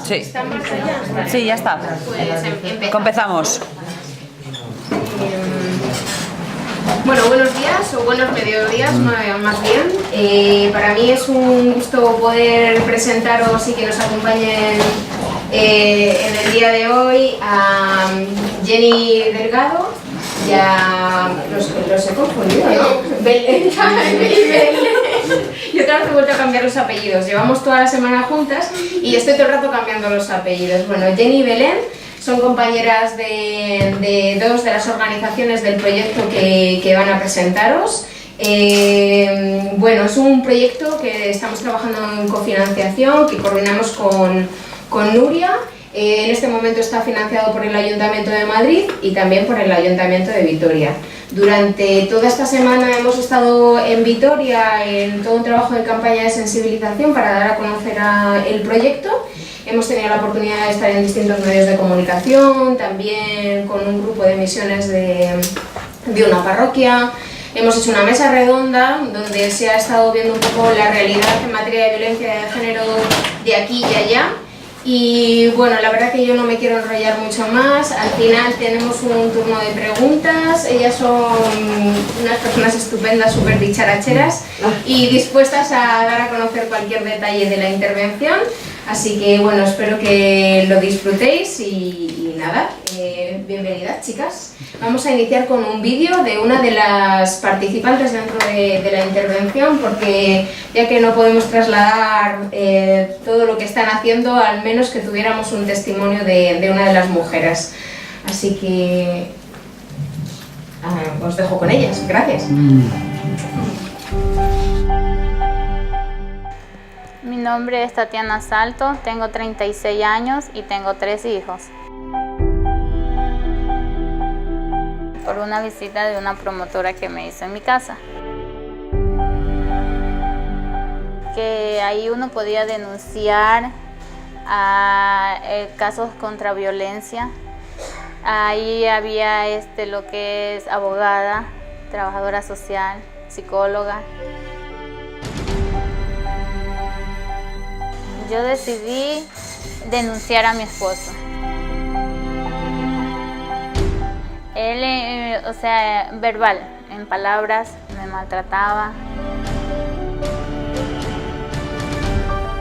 Sí. Sí, ya está. Pues Empezamos. Bueno, buenos días o buenos mediodías, más bien. Para mí es un gusto poder presentaros y que nos acompañen en el día de hoy a Jenny Delgado y a... los he confundido, ¿no? Belén. Yo otra vez he vuelto a cambiar los apellidos. Llevamos toda la semana juntas y estoy todo el rato cambiando los apellidos. Bueno, Jenny y Belén son compañeras de dos de las organizaciones del proyecto que van a presentaros. Bueno, es un proyecto que estamos trabajando en cofinanciación, que coordinamos con Nuria. En este momento está financiado por el Ayuntamiento de Madrid y también por el Ayuntamiento de Vitoria. Durante toda esta semana hemos estado en Vitoria en todo un trabajo de campaña de sensibilización para dar a conocer el proyecto. Hemos tenido la oportunidad de estar en distintos medios de comunicación, también con un grupo de misiones de una parroquia. Hemos hecho una mesa redonda donde se ha estado viendo un poco la realidad en materia de violencia de género de aquí y allá. Y bueno, la verdad que yo no me quiero enrollar mucho más. Al final tenemos un turno de preguntas. Ellas son unas personas estupendas, súper dicharacheras y dispuestas a dar a conocer cualquier detalle de la intervención. Así que bueno, espero que lo disfrutéis y nada, bienvenidas chicas. Vamos a iniciar con un vídeo de una de las participantes dentro de la intervención, porque ya que no podemos trasladar todo lo que están haciendo, al menos que tuviéramos un testimonio de una de las mujeres. Así que os dejo con ellas. Gracias. Mi nombre es Tatiana Salto, tengo 36 años y tengo 3 hijos. Por una visita de una promotora que me hizo en mi casa. Que ahí uno podía denunciar casos contra violencia. Ahí había lo que es abogada, trabajadora social, psicóloga. Yo decidí denunciar a mi esposo. Él, verbal, en palabras, me maltrataba.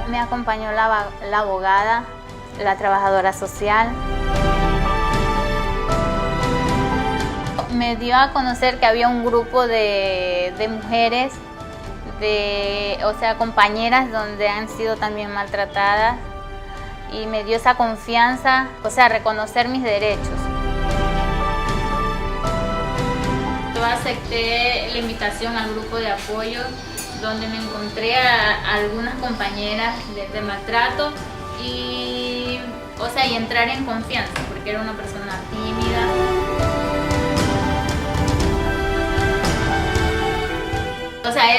Me acompañó la abogada, la trabajadora social. Me dio a conocer que había un grupo de mujeres, compañeras donde han sido también maltratadas, y me dio esa confianza, reconocer mis derechos. Yo acepté la invitación al grupo de apoyo, donde me encontré a algunas compañeras de maltrato y entrar en confianza, porque era una persona tímida.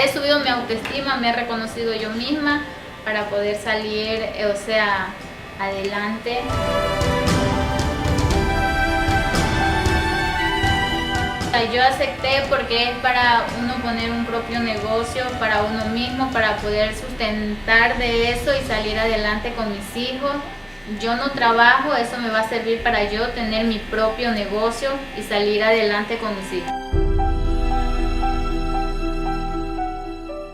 He subido mi autoestima, me he reconocido yo misma para poder salir, adelante. Yo acepté porque es para uno poner un propio negocio para uno mismo, para poder sustentar de eso y salir adelante con mis hijos. Yo no trabajo, eso me va a servir para yo tener mi propio negocio y salir adelante con mis hijos.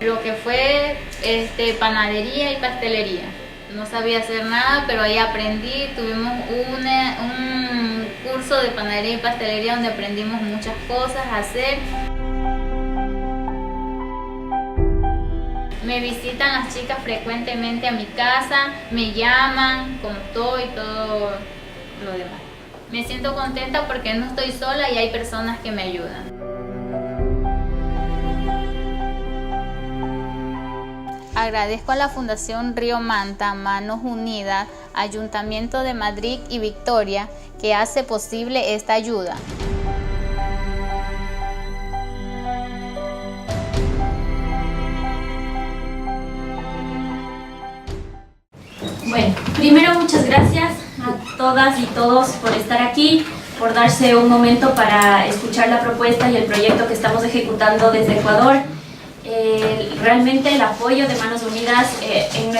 Lo que fue panadería y pastelería. No sabía hacer nada, pero ahí aprendí. Tuvimos un curso de panadería y pastelería donde aprendimos muchas cosas a hacer. Me visitan las chicas frecuentemente a mi casa, me llaman, cómo estoy, todo lo demás. Me siento contenta porque no estoy sola y hay personas que me ayudan. Agradezco a la Fundación Río Manta, Manos Unidas, Ayuntamiento de Madrid y Victoria, que hace posible esta ayuda. Bueno, primero muchas gracias a todas y todos por estar aquí, por darse un momento para escuchar la propuesta y el proyecto que estamos ejecutando desde Ecuador. Realmente el apoyo de Manos Unidas en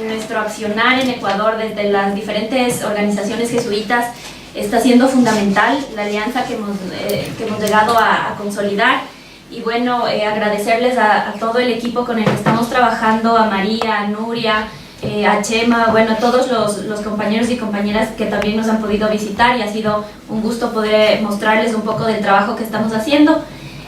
nuestro accionar en Ecuador desde las diferentes organizaciones jesuitas está siendo fundamental, la alianza que hemos llegado a consolidar. Y bueno, agradecerles a todo el equipo con el que estamos trabajando, a María, a Nuria, a Chema, bueno, a todos los compañeros y compañeras que también nos han podido visitar, y ha sido un gusto poder mostrarles un poco del trabajo que estamos haciendo.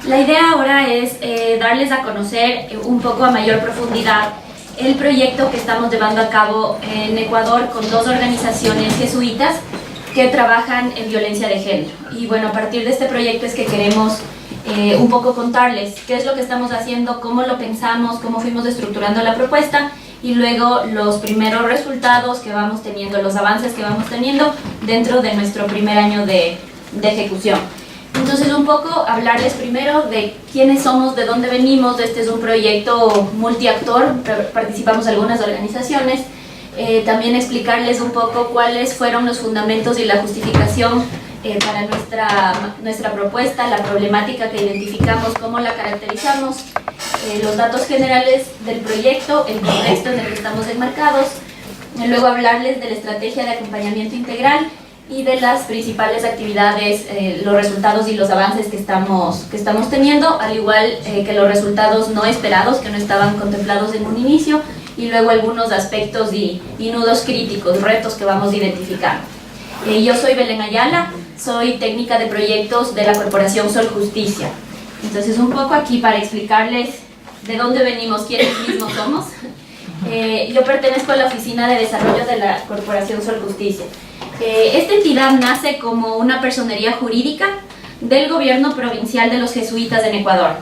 La idea ahora es darles a conocer un poco a mayor profundidad el proyecto que estamos llevando a cabo en Ecuador con dos organizaciones jesuitas que trabajan en violencia de género. Y bueno, a partir de este proyecto es que queremos un poco contarles qué es lo que estamos haciendo, cómo lo pensamos, cómo fuimos estructurando la propuesta, y luego los primeros resultados que vamos teniendo, los avances que vamos teniendo dentro de nuestro primer año de ejecución. Entonces, un poco hablarles primero de quiénes somos, de dónde venimos. Este es un proyecto multiactor, participamos algunas organizaciones. También explicarles un poco cuáles fueron los fundamentos y la justificación para nuestra propuesta, la problemática que identificamos, cómo la caracterizamos, los datos generales del proyecto, el contexto en el que estamos enmarcados, y luego hablarles de la estrategia de acompañamiento integral y de las principales actividades, los resultados y los avances que estamos teniendo, al igual que los resultados no esperados, que no estaban contemplados en un inicio, y luego algunos aspectos y nudos críticos, retos que vamos identificando. Yo soy Belén Ayala, soy técnica de proyectos de la Corporación Sol Justicia. Entonces, un poco aquí para explicarles de dónde venimos, quiénes mismos somos. Yo pertenezco a la Oficina de Desarrollo de la Corporación Sol Justicia. Esta entidad nace como una personería jurídica del gobierno provincial de los jesuitas en Ecuador.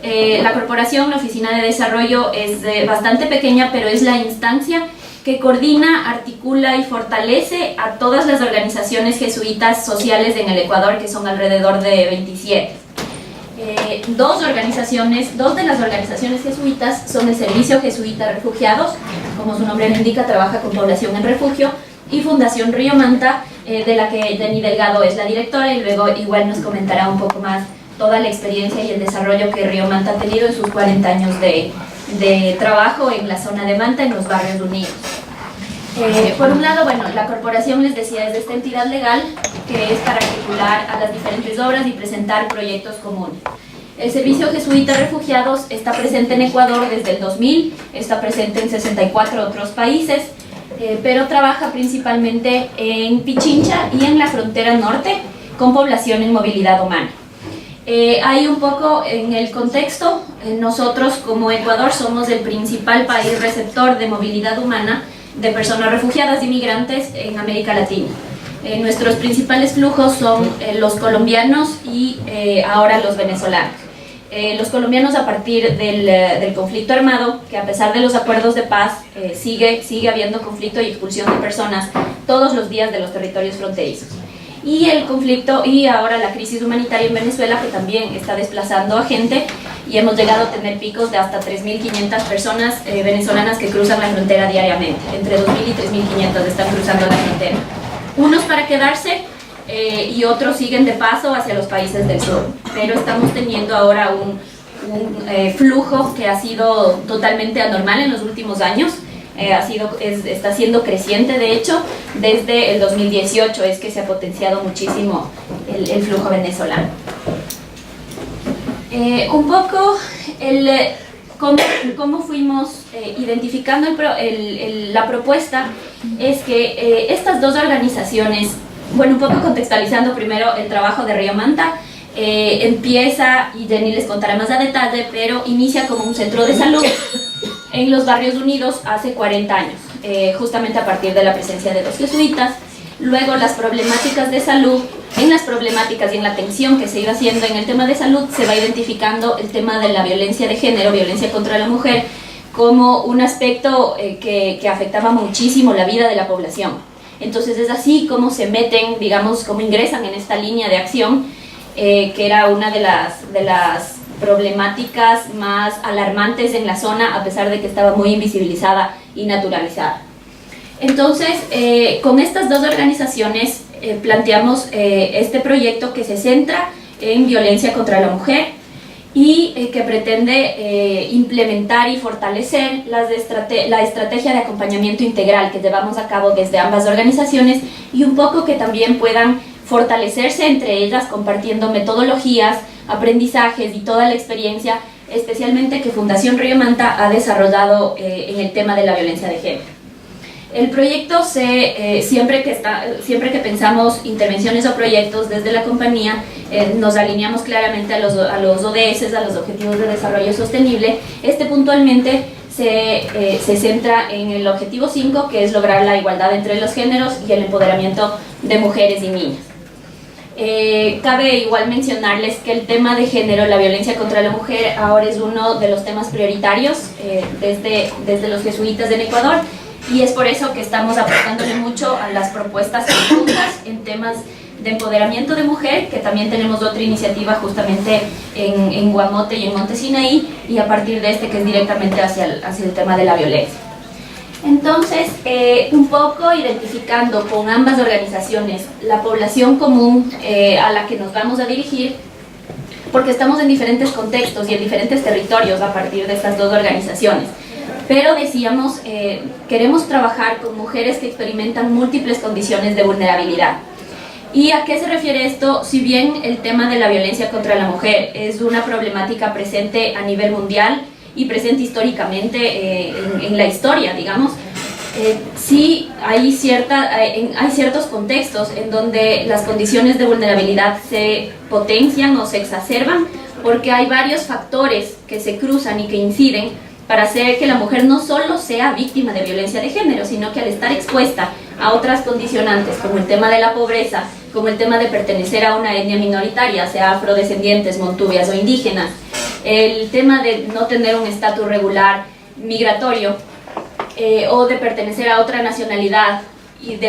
La corporación, la Oficina de Desarrollo, es bastante pequeña, pero es la instancia que coordina, articula y fortalece a todas las organizaciones jesuitas sociales en el Ecuador, que son alrededor de 27. Dos de las organizaciones jesuitas son el Servicio Jesuita Refugiados, como su nombre lo indica, trabaja con población en refugio, y Fundación Río Manta, de la que Jenny Delgado es la directora, y luego igual nos comentará un poco más toda la experiencia y el desarrollo que Río Manta ha tenido en sus 40 años de trabajo en la zona de Manta, en los Barrios Unidos. Por un lado, bueno, la corporación, les decía, es esta entidad legal que es para articular a las diferentes obras y presentar proyectos comunes. El Servicio Jesuita Refugiados está presente en Ecuador desde el 2000, está presente en 64 otros países, pero trabaja principalmente en Pichincha y en la frontera norte con población en movilidad humana. Hay un poco en el contexto, nosotros como Ecuador somos el principal país receptor de movilidad humana de personas refugiadas y migrantes en América Latina. Nuestros principales flujos son los colombianos y ahora los venezolanos. Los colombianos, a partir del conflicto armado, que a pesar de los acuerdos de paz sigue habiendo conflicto y expulsión de personas todos los días de los territorios fronterizos. Y el conflicto y ahora la crisis humanitaria en Venezuela, que también está desplazando a gente, y hemos llegado a tener picos de hasta 3.500 personas venezolanas que cruzan la frontera diariamente. Entre 2.000 y 3.500 están cruzando la frontera. Unos para quedarse y otros siguen de paso hacia los países del sur. Pero estamos teniendo ahora un flujo que ha sido totalmente anormal en los últimos años. Está siendo creciente, de hecho, desde el 2018 es que se ha potenciado muchísimo el flujo venezolano. Un poco cómo fuimos identificando la propuesta es que estas dos organizaciones, bueno, un poco contextualizando primero el trabajo de Río Manta, empieza, y Jenny les contará más a detalle, pero inicia como un centro de salud en los Barrios Unidos hace 40 años, justamente a partir de la presencia de los jesuitas. Luego las problemáticas de salud, en las problemáticas y en la atención que se iba haciendo en el tema de salud, se va identificando el tema de la violencia de género, violencia contra la mujer, como un aspecto que afectaba muchísimo la vida de la población. Entonces es así como se meten, digamos, como ingresan en esta línea de acción, que era una de las problemáticas más alarmantes en la zona, a pesar de que estaba muy invisibilizada y naturalizada. Entonces, con estas dos organizaciones planteamos este proyecto que se centra en violencia contra la mujer y que pretende implementar y fortalecer la estrategia de acompañamiento integral que llevamos a cabo desde ambas organizaciones, y un poco que también puedan fortalecerse entre ellas compartiendo metodologías, aprendizajes y toda la experiencia, especialmente que Fundación Río Manta ha desarrollado en el tema de la violencia de género. El proyecto siempre que pensamos intervenciones o proyectos desde la compañía, nos alineamos claramente a los ODS, a los Objetivos de Desarrollo Sostenible. Puntualmente se centra en el objetivo 5, que es lograr la igualdad entre los géneros y el empoderamiento de mujeres y niñas. Cabe igual mencionarles que el tema de género, la violencia contra la mujer, ahora es uno de los temas prioritarios desde los jesuitas en Ecuador, y es por eso que estamos aportándole mucho a las propuestas conjuntas en temas de empoderamiento de mujer, que también tenemos otra iniciativa justamente en Guamote y en Monte Sinaí, y a partir de que es directamente hacia el tema de la violencia. Entonces, un poco identificando con ambas organizaciones la población común a la que nos vamos a dirigir, porque estamos en diferentes contextos y en diferentes territorios a partir de estas dos organizaciones. Pero decíamos, queremos trabajar con mujeres que experimentan múltiples condiciones de vulnerabilidad. ¿Y a qué se refiere esto? Si bien el tema de la violencia contra la mujer es una problemática presente a nivel mundial y presente históricamente en la historia, digamos, sí hay ciertos contextos en donde las condiciones de vulnerabilidad se potencian o se exacerban, porque hay varios factores que se cruzan y que inciden para hacer que la mujer no solo sea víctima de violencia de género, sino que al estar expuesta a otras condicionantes, como el tema de la pobreza, como el tema de pertenecer a una etnia minoritaria, sea afrodescendientes, montubias o indígenas, el tema de no tener un estatus regular migratorio, o de pertenecer a otra nacionalidad, y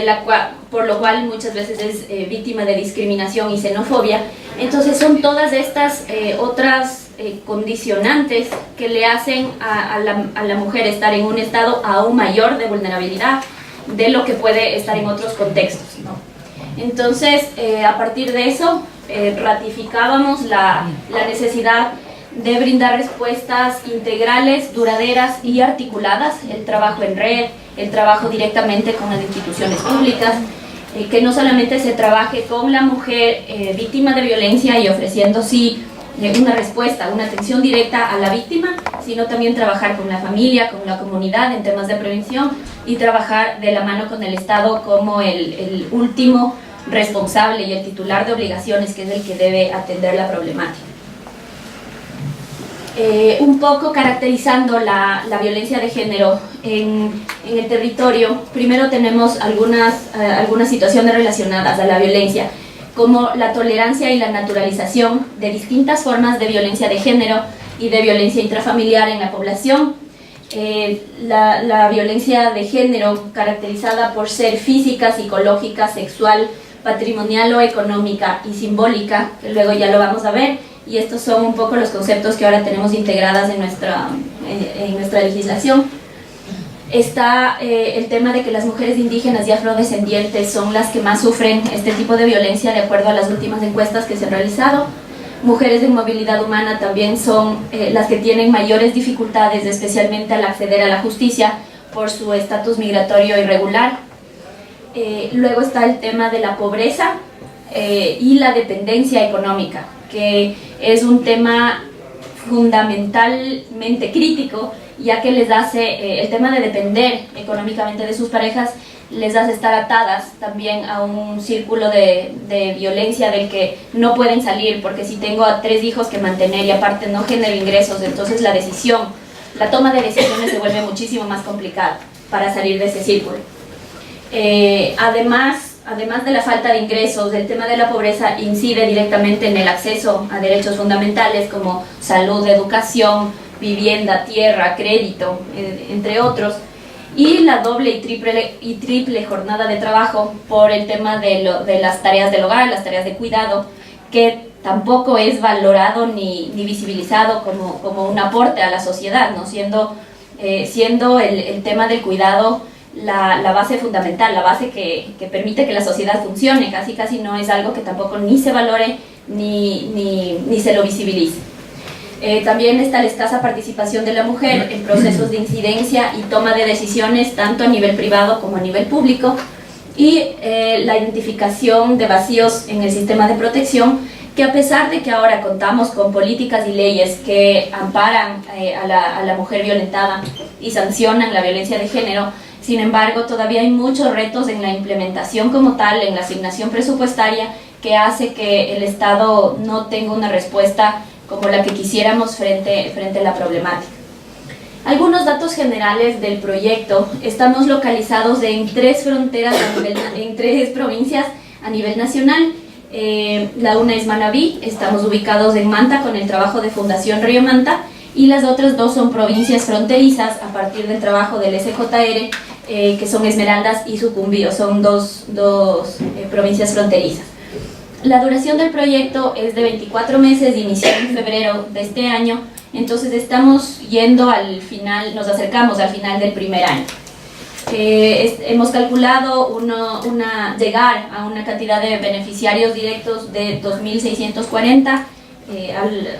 por lo cual muchas veces es víctima de discriminación y xenofobia. Entonces son todas estas otras condicionantes que le hacen a la mujer estar en un estado aún mayor de vulnerabilidad de lo que puede estar en otros contextos, ¿no? Entonces, a partir de eso, ratificábamos la necesidad de brindar respuestas integrales, duraderas y articuladas, el trabajo en red, el trabajo directamente con las instituciones públicas, que no solamente se trabaje con la mujer víctima de violencia y ofreciendo sí una respuesta, una atención directa a la víctima, sino también trabajar con la familia, con la comunidad en temas de prevención, y trabajar de la mano con el Estado como el último responsable y el titular de obligaciones, que es el que debe atender la problemática. Un poco caracterizando la violencia de género en el territorio, primero tenemos algunas situaciones relacionadas a la violencia, como la tolerancia y la naturalización de distintas formas de violencia de género y de violencia intrafamiliar en la población. La violencia de género, caracterizada por ser física, psicológica, sexual, patrimonial o económica y simbólica, que luego ya lo vamos a ver, y estos son un poco los conceptos que ahora tenemos integradas en nuestra legislación. Está el tema de que las mujeres indígenas y afrodescendientes son las que más sufren este tipo de violencia, de acuerdo a las últimas encuestas que se han realizado. Mujeres en movilidad humana también son las que tienen mayores dificultades, especialmente al acceder a la justicia por su estatus migratorio irregular. Luego está el tema de la pobreza y la dependencia económica, que es un tema fundamentalmente crítico, ya que les hace, el tema de depender económicamente de sus parejas, les hace estar atadas también a un círculo de violencia del que no pueden salir, porque si tengo a 3 hijos que mantener y aparte no genero ingresos, entonces la toma de decisiones se vuelve muchísimo más complicada para salir de ese círculo. Además de la falta de ingresos, el tema de la pobreza incide directamente en el acceso a derechos fundamentales como salud, educación, vivienda, tierra, crédito, entre otros, y la doble y triple jornada de trabajo por el tema de las tareas del hogar, las tareas de cuidado, que tampoco es valorado ni visibilizado como un aporte a la sociedad, ¿no? Siendo el tema del cuidado la base fundamental, la base que permite que la sociedad funcione. Casi no es algo que tampoco ni se valore ni se lo visibilice. También está la escasa participación de la mujer en procesos de incidencia y toma de decisiones tanto a nivel privado como a nivel público, y la identificación de vacíos en el sistema de protección, que a pesar de que ahora contamos con políticas y leyes que amparan a la mujer violentada y sancionan la violencia de género, sin embargo todavía hay muchos retos en la implementación como tal, en la asignación presupuestaria, que hace que el Estado no tenga una respuesta como la que quisiéramos frente a la problemática. Algunos datos generales del proyecto: estamos localizados en 3 fronteras, en 3 provincias a nivel nacional. La una es Manabí, estamos ubicados en Manta con el trabajo de Fundación Río Manta, y las otras 2 son provincias fronterizas a partir del trabajo del SJR, que son Esmeraldas y Sucumbíos, son dos provincias fronterizas. La duración del proyecto es de 24 meses, inició en febrero de este año, entonces estamos yendo al final, nos acercamos al final del primer año. Hemos calculado llegar a una cantidad de beneficiarios directos de 2.640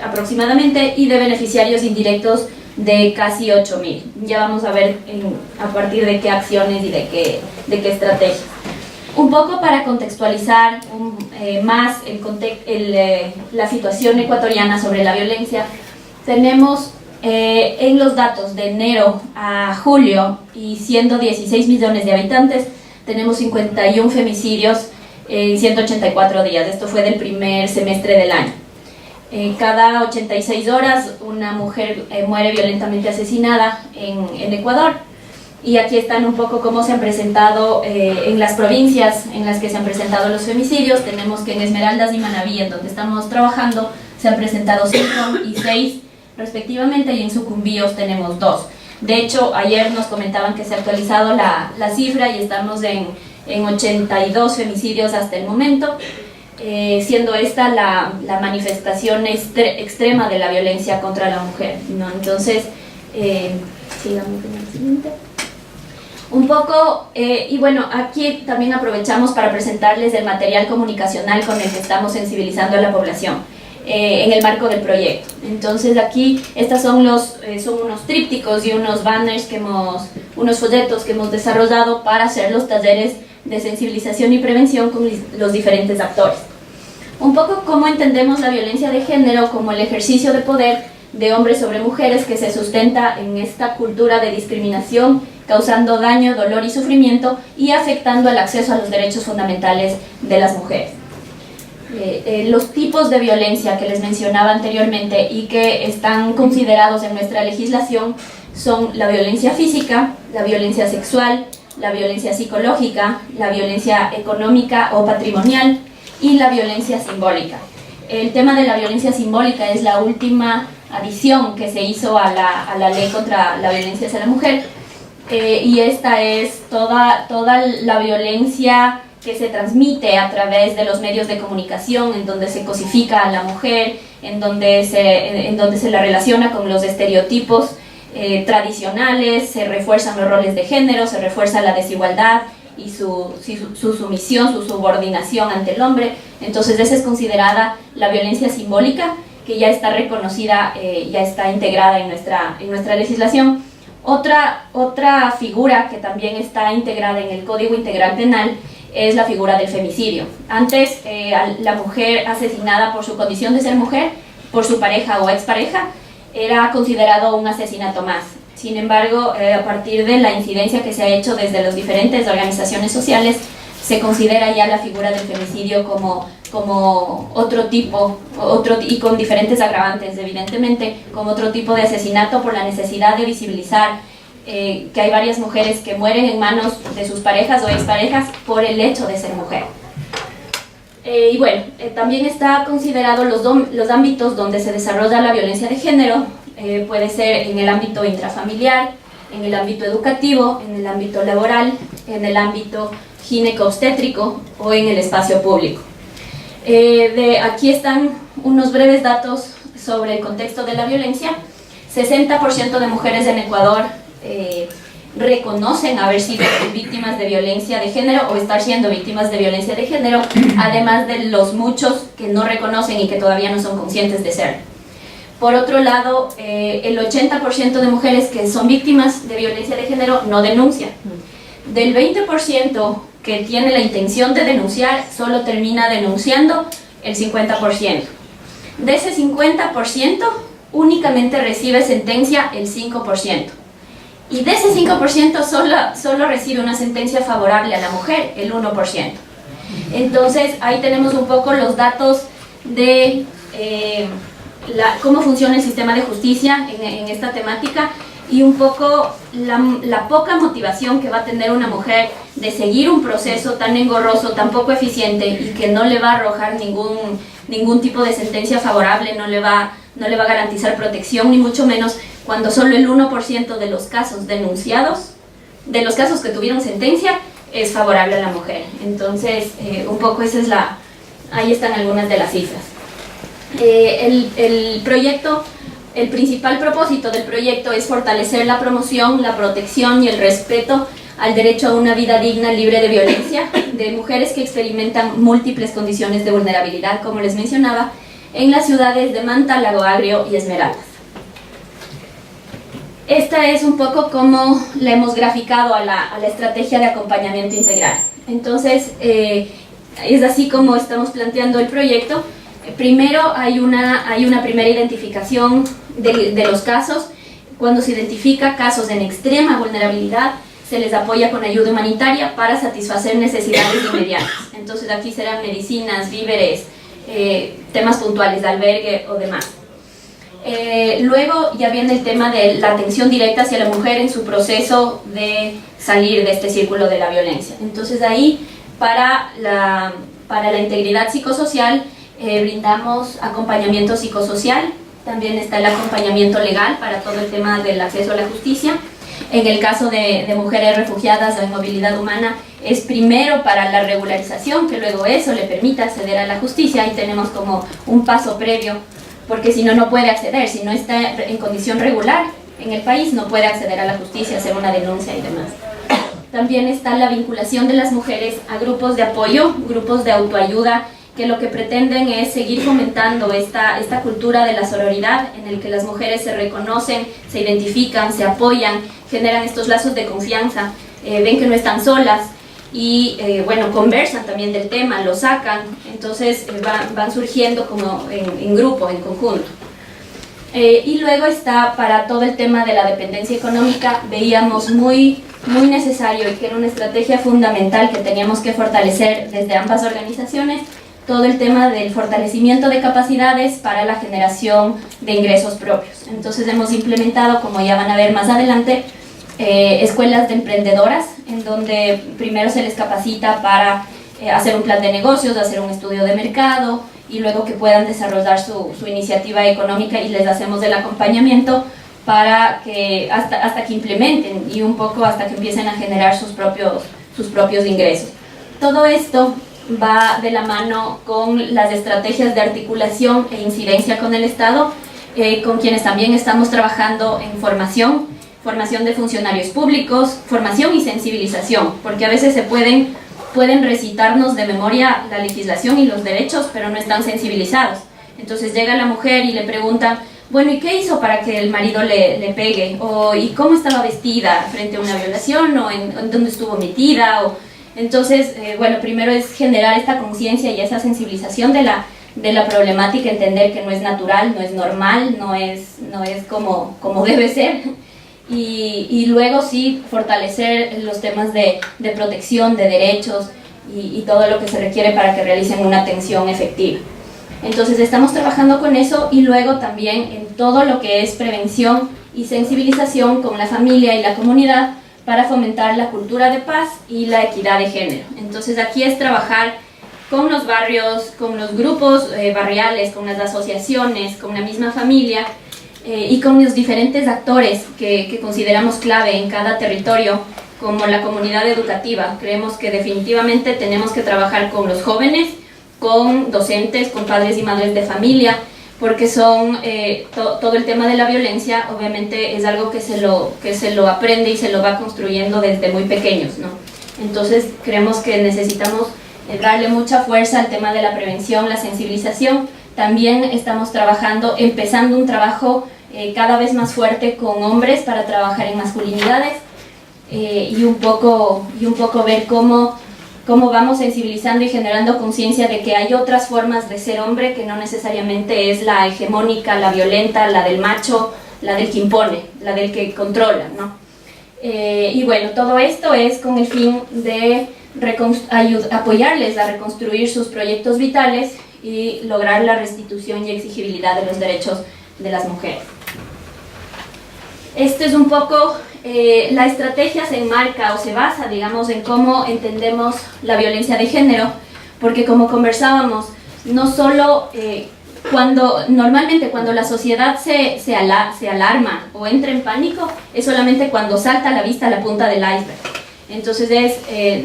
aproximadamente, y de beneficiarios indirectos de casi 8.000. Ya vamos a ver a partir de qué acciones y de qué estrategias. Un poco para contextualizar más la situación ecuatoriana sobre la violencia, tenemos en los datos de enero a julio, y siendo 16 millones de habitantes, tenemos 51 femicidios en 184 días. Esto fue del primer semestre del año. Cada 86 horas una mujer muere violentamente asesinada en Ecuador. Y aquí están un poco cómo se han presentado en las provincias en las que se han presentado los femicidios. Tenemos que en Esmeraldas y Manabí, en donde estamos trabajando, se han presentado 5 y 6 respectivamente, y en Sucumbíos tenemos 2. De hecho, ayer nos comentaban que se ha actualizado la cifra y estamos en 82 femicidios hasta el momento, siendo esta la manifestación extrema de la violencia contra la mujer, ¿no? Entonces, sigamos en el siguiente. Un poco, y bueno, aquí también aprovechamos para presentarles el material comunicacional con el que estamos sensibilizando a la población en el marco del proyecto. Entonces aquí estos son unos trípticos y unos banners unos folletos que hemos desarrollado para hacer los talleres de sensibilización y prevención con los diferentes actores. Un poco cómo entendemos la violencia de género como el ejercicio de poder de hombres sobre mujeres que se sustenta en esta cultura de discriminación, causando daño, dolor y sufrimiento, y afectando el acceso a los derechos fundamentales de las mujeres. Los tipos de violencia que les mencionaba anteriormente y que están considerados en nuestra legislación son la violencia física, la violencia sexual, la violencia psicológica, la violencia económica o patrimonial y la violencia simbólica. El tema de la violencia simbólica es la última adición que se hizo a la ley contra la violencia hacia la mujer, y esta es toda la violencia que se transmite a través de los medios de comunicación, en donde se cosifica a la mujer, en donde se la relaciona con los estereotipos tradicionales, se refuerzan los roles de género, se refuerza la desigualdad y su sumisión, su subordinación ante el hombre. Entonces esa es considerada la violencia simbólica, que ya está reconocida, ya está integrada en nuestra legislación. Otra figura que también está integrada en el Código Integral Penal es la figura del femicidio. Antes, la mujer asesinada por su condición de ser mujer, por su pareja o expareja, era considerado un asesinato más. Sin embargo, a partir de la incidencia que se ha hecho desde las diferentes organizaciones sociales, se considera ya la figura del femicidio como otro tipo, y con diferentes agravantes, evidentemente, como otro tipo de asesinato, por la necesidad de visibilizar que hay varias mujeres que mueren en manos de sus parejas o exparejas por el hecho de ser mujer. Y bueno, también está considerado los ámbitos donde se desarrolla la violencia de género. Puede ser en el ámbito intrafamiliar, en el ámbito educativo, en el ámbito laboral, en el ámbito gineco-obstétrico o en el espacio público. Aquí están unos breves datos sobre el contexto de la violencia. 60% de mujeres en Ecuador reconocen haber sido víctimas de violencia de género o estar siendo víctimas de violencia de género, además de los muchos que no reconocen y que todavía no son conscientes de ser. Por otro lado, el 80% de mujeres que son víctimas de violencia de género no denuncian. Del 20% que tiene la intención de denunciar, solo termina denunciando el 50%. De ese 50%, únicamente recibe sentencia el 5%. Y de ese 5% solo recibe una sentencia favorable a la mujer, el 1%. Entonces, ahí tenemos un poco los datos de cómo funciona el sistema de justicia en esta temática y un poco la poca motivación que va a tener una mujer de seguir un proceso tan engorroso, tan poco eficiente y que no le va a arrojar ningún tipo de sentencia favorable, no le va a garantizar protección, ni mucho menos cuando solo el 1% de los casos denunciados, de los casos que tuvieron sentencia, es favorable a la mujer. Entonces, un poco ahí están algunas de las cifras. El proyecto, el principal propósito del proyecto es fortalecer la promoción, la protección y el respeto al derecho a una vida digna, libre de violencia, de mujeres que experimentan múltiples condiciones de vulnerabilidad, como les mencionaba, en las ciudades de Manta, Lago Agrio y Esmeraldas. Esta es un poco como la hemos graficado a la estrategia de acompañamiento integral. Entonces, es así como estamos planteando el proyecto. Primero hay una primera identificación de los casos. Cuando se identifica casos en extrema vulnerabilidad, se les apoya con ayuda humanitaria para satisfacer necesidades inmediatas. Entonces aquí serán medicinas, víveres, temas puntuales de albergue o demás. Luego ya viene el tema de la atención directa hacia la mujer en su proceso de salir de este círculo de la violencia. Entonces ahí para la integridad psicosocial brindamos acompañamiento psicosocial, también está el acompañamiento legal para todo el tema del acceso a la justicia. En el caso de mujeres refugiadas o en movilidad humana, es primero para la regularización, que luego eso le permita acceder a la justicia. Ahí tenemos como un paso previo, porque si no, no puede acceder. Si no está en condición regular en el país, no puede acceder a la justicia, hacer una denuncia y demás. También está la vinculación de las mujeres a grupos de apoyo, grupos de autoayuda, que lo que pretenden es seguir fomentando esta cultura de la sororidad, en el que las mujeres se reconocen, se identifican, se apoyan, generan estos lazos de confianza, ven que no están solas y bueno, conversan también del tema, lo sacan, entonces van surgiendo como en grupo, en conjunto. Y luego está para todo el tema de la dependencia económica, veíamos muy necesario y que era una estrategia fundamental que teníamos que fortalecer desde ambas organizaciones, todo el tema del fortalecimiento de capacidades para la generación de ingresos propios. Entonces hemos implementado, como ya van a ver más adelante, escuelas de emprendedoras, en donde primero se les capacita para hacer un plan de negocios, hacer un estudio de mercado, y luego que puedan desarrollar su iniciativa económica, y les hacemos el acompañamiento para que hasta que implementen y un poco hasta que empiecen a generar sus propios ingresos. Todo esto va de la mano con las estrategias de articulación e incidencia con el Estado, con quienes también estamos trabajando en formación de funcionarios públicos, formación y sensibilización, porque a veces pueden recitarnos de memoria la legislación y los derechos, pero no están sensibilizados. Entonces llega la mujer y le preguntan, bueno, ¿y qué hizo para que el marido le pegue? ¿Y cómo estaba vestida frente a una violación? ¿O en dónde estuvo metida? Entonces, bueno, primero es generar esta conciencia y esa sensibilización de la problemática, entender que no es natural, no es normal, no es como debe ser. Y luego sí fortalecer los temas de protección, de derechos y todo lo que se requiere para que realicen una atención efectiva. Entonces estamos trabajando con eso, y luego también en todo lo que es prevención y sensibilización con la familia y la comunidad para fomentar la cultura de paz y la equidad de género. Entonces aquí es trabajar con los barrios, con los grupos barriales, con las asociaciones, con la misma familia, y con los diferentes actores que consideramos clave en cada territorio, como la comunidad educativa. Creemos que definitivamente tenemos que trabajar con los jóvenes, con docentes, con padres y madres de familia, porque son todo el tema de la violencia obviamente es algo que se lo aprende y se lo va construyendo desde muy pequeños, ¿no? Entonces creemos que necesitamos darle mucha fuerza al tema de la prevención, la sensibilización, también estamos empezando un trabajo cada vez más fuerte con hombres para trabajar en masculinidades y un poco ver cómo vamos sensibilizando y generando conciencia de que hay otras formas de ser hombre, que no necesariamente es la hegemónica, la violenta, la del macho, la del que impone, la del que controla, ¿no? Y bueno, todo esto es con el fin de apoyarles a reconstruir sus proyectos vitales y lograr la restitución y exigibilidad de los derechos de las mujeres. Esto es un poco, la estrategia se enmarca o se basa, digamos, en cómo entendemos la violencia de género, porque como conversábamos, no solo normalmente cuando la sociedad se alarma o entra en pánico, es solamente cuando salta a la vista la punta del iceberg. Entonces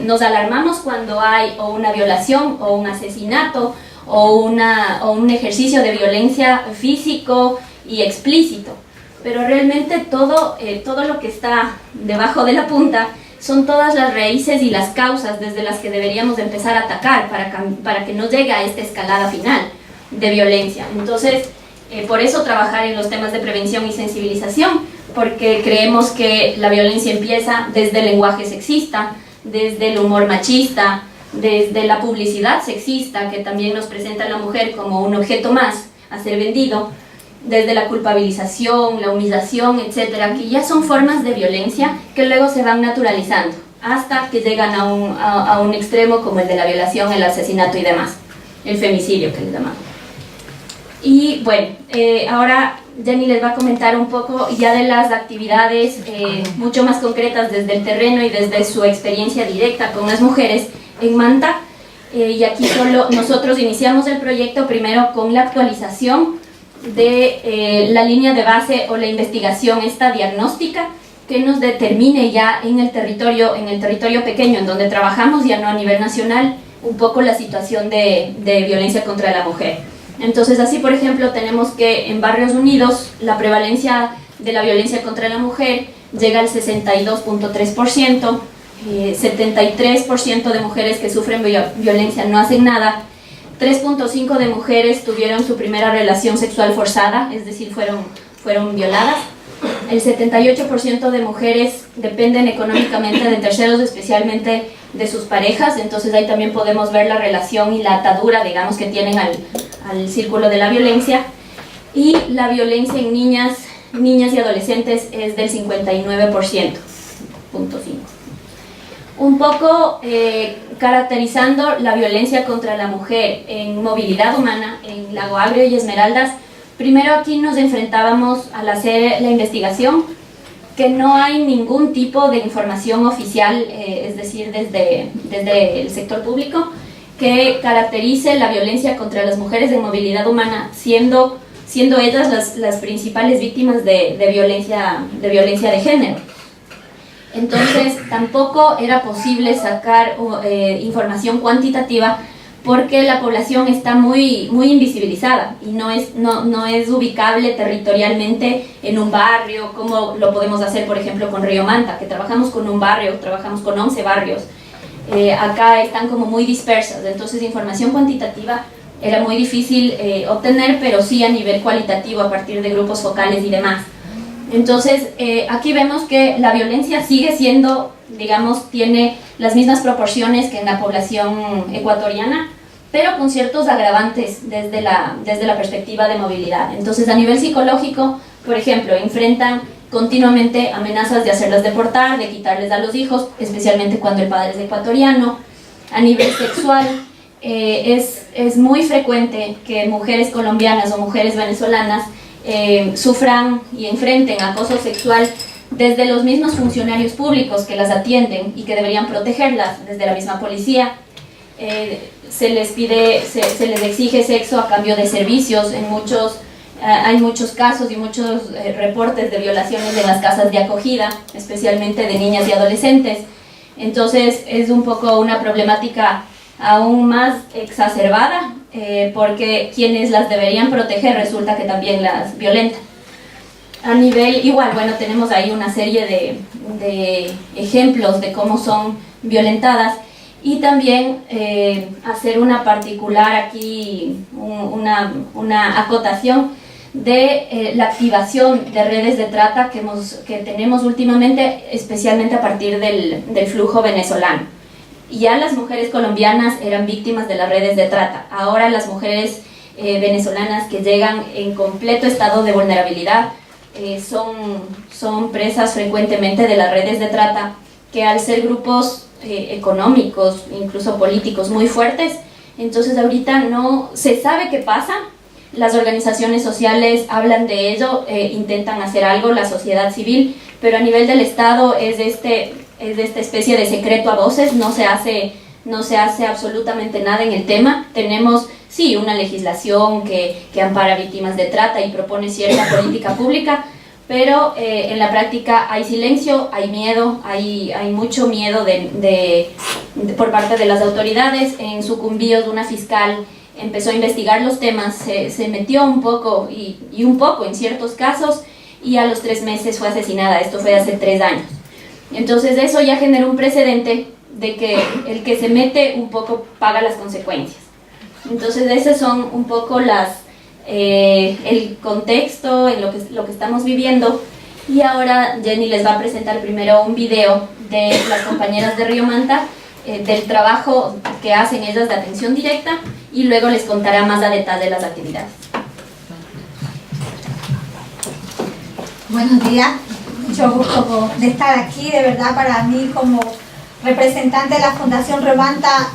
nos alarmamos cuando hay o una violación o un asesinato o un ejercicio de violencia físico y explícito. Pero realmente todo lo que está debajo de la punta son todas las raíces y las causas desde las que deberíamos empezar a atacar para que no llegue a esta escalada final de violencia. Entonces, por eso trabajar en los temas de prevención y sensibilización, porque creemos que la violencia empieza desde el lenguaje sexista, desde el humor machista, desde la publicidad sexista, que también nos presenta a la mujer como un objeto más a ser vendido, desde la culpabilización, la humillación, etcétera, que ya son formas de violencia que luego se van naturalizando hasta que llegan a un extremo como el de la violación, el asesinato y demás, el femicidio que le llamamos. Y bueno, ahora Jenny les va a comentar un poco ya de las actividades mucho más concretas desde el terreno y desde su experiencia directa con las mujeres en Manta. Y aquí nosotros iniciamos el proyecto primero con la actualización de la línea de base o la investigación esta diagnóstica que nos determine ya en el territorio pequeño en donde trabajamos, ya no a nivel nacional, un poco la situación de violencia contra la mujer. Entonces así, por ejemplo, tenemos que en Barrios Unidos la prevalencia de la violencia contra la mujer llega al 62.3%, 73% de mujeres que sufren violencia no hacen nada, 3.5% de mujeres tuvieron su primera relación sexual forzada, es decir, fueron violadas. El 78% de mujeres dependen económicamente de terceros, especialmente de sus parejas, entonces ahí también podemos ver la relación y la atadura, digamos, que tienen al círculo de la violencia. Y la violencia en niñas y adolescentes es del 59.5%. Un poco caracterizando la violencia contra la mujer en movilidad humana, en Lago Agrio y Esmeraldas. Primero aquí nos enfrentábamos al hacer la investigación que no hay ningún tipo de información oficial, es decir, desde el sector público, que caracterice la violencia contra las mujeres en movilidad humana, siendo ellas las principales víctimas de violencia de género. Entonces tampoco era posible sacar información cuantitativa porque la población está muy invisibilizada y no es ubicable territorialmente en un barrio, como lo podemos hacer por ejemplo con Río Manta, que trabajamos con un barrio, trabajamos con 11 barrios. Acá están como muy dispersas, entonces información cuantitativa era muy difícil obtener, pero sí a nivel cualitativo a partir de grupos focales y demás. Entonces, aquí vemos que la violencia sigue siendo, digamos, tiene las mismas proporciones que en la población ecuatoriana, pero con ciertos agravantes desde la perspectiva de movilidad. Entonces, a nivel psicológico, por ejemplo, enfrentan continuamente amenazas de hacerlas deportar, de quitarles a los hijos, especialmente cuando el padre es ecuatoriano. A nivel sexual, es muy frecuente que mujeres colombianas o mujeres venezolanas sufran y enfrenten acoso sexual desde los mismos funcionarios públicos que las atienden y que deberían protegerlas, desde la misma policía. Se les exige sexo a cambio de servicios. Hay muchos casos y muchos reportes de violaciones en las casas de acogida, especialmente de niñas y adolescentes. Entonces es un poco una problemática aún más exacerbada, porque quienes las deberían proteger resulta que también las violentan. A nivel igual, bueno, tenemos ahí una serie de ejemplos de cómo son violentadas, y también hacer una particular aquí, una acotación de la activación de redes de trata que tenemos últimamente, especialmente a partir del flujo venezolano. Ya las mujeres colombianas eran víctimas de las redes de trata, ahora las mujeres venezolanas que llegan en completo estado de vulnerabilidad son presas frecuentemente de las redes de trata, que al ser grupos económicos, incluso políticos muy fuertes, entonces ahorita no se sabe qué pasa. Las organizaciones sociales hablan de ello, intentan hacer algo, la sociedad civil, pero a nivel del Estado es de esta especie de secreto a voces, no se hace absolutamente nada en el tema. Tenemos, sí, una legislación que ampara víctimas de trata y propone cierta política pública, pero en la práctica hay silencio, hay miedo, hay mucho miedo por parte de las autoridades. En Sucumbíos, una fiscal empezó a investigar los temas, se metió un poco y un poco en ciertos casos, y a los 3 meses fue asesinada. Esto fue hace 3 años. Entonces eso ya generó un precedente de que el que se mete un poco paga las consecuencias. Entonces esas son un poco el contexto en lo que estamos viviendo. Y ahora Jenny les va a presentar primero un video de las compañeras de Río Manta, del trabajo que hacen ellas de atención directa, y luego les contará más a detalle las actividades. Buenos días, mucho gusto de estar aquí. De verdad, para mí como representante de la Fundación Río Manta,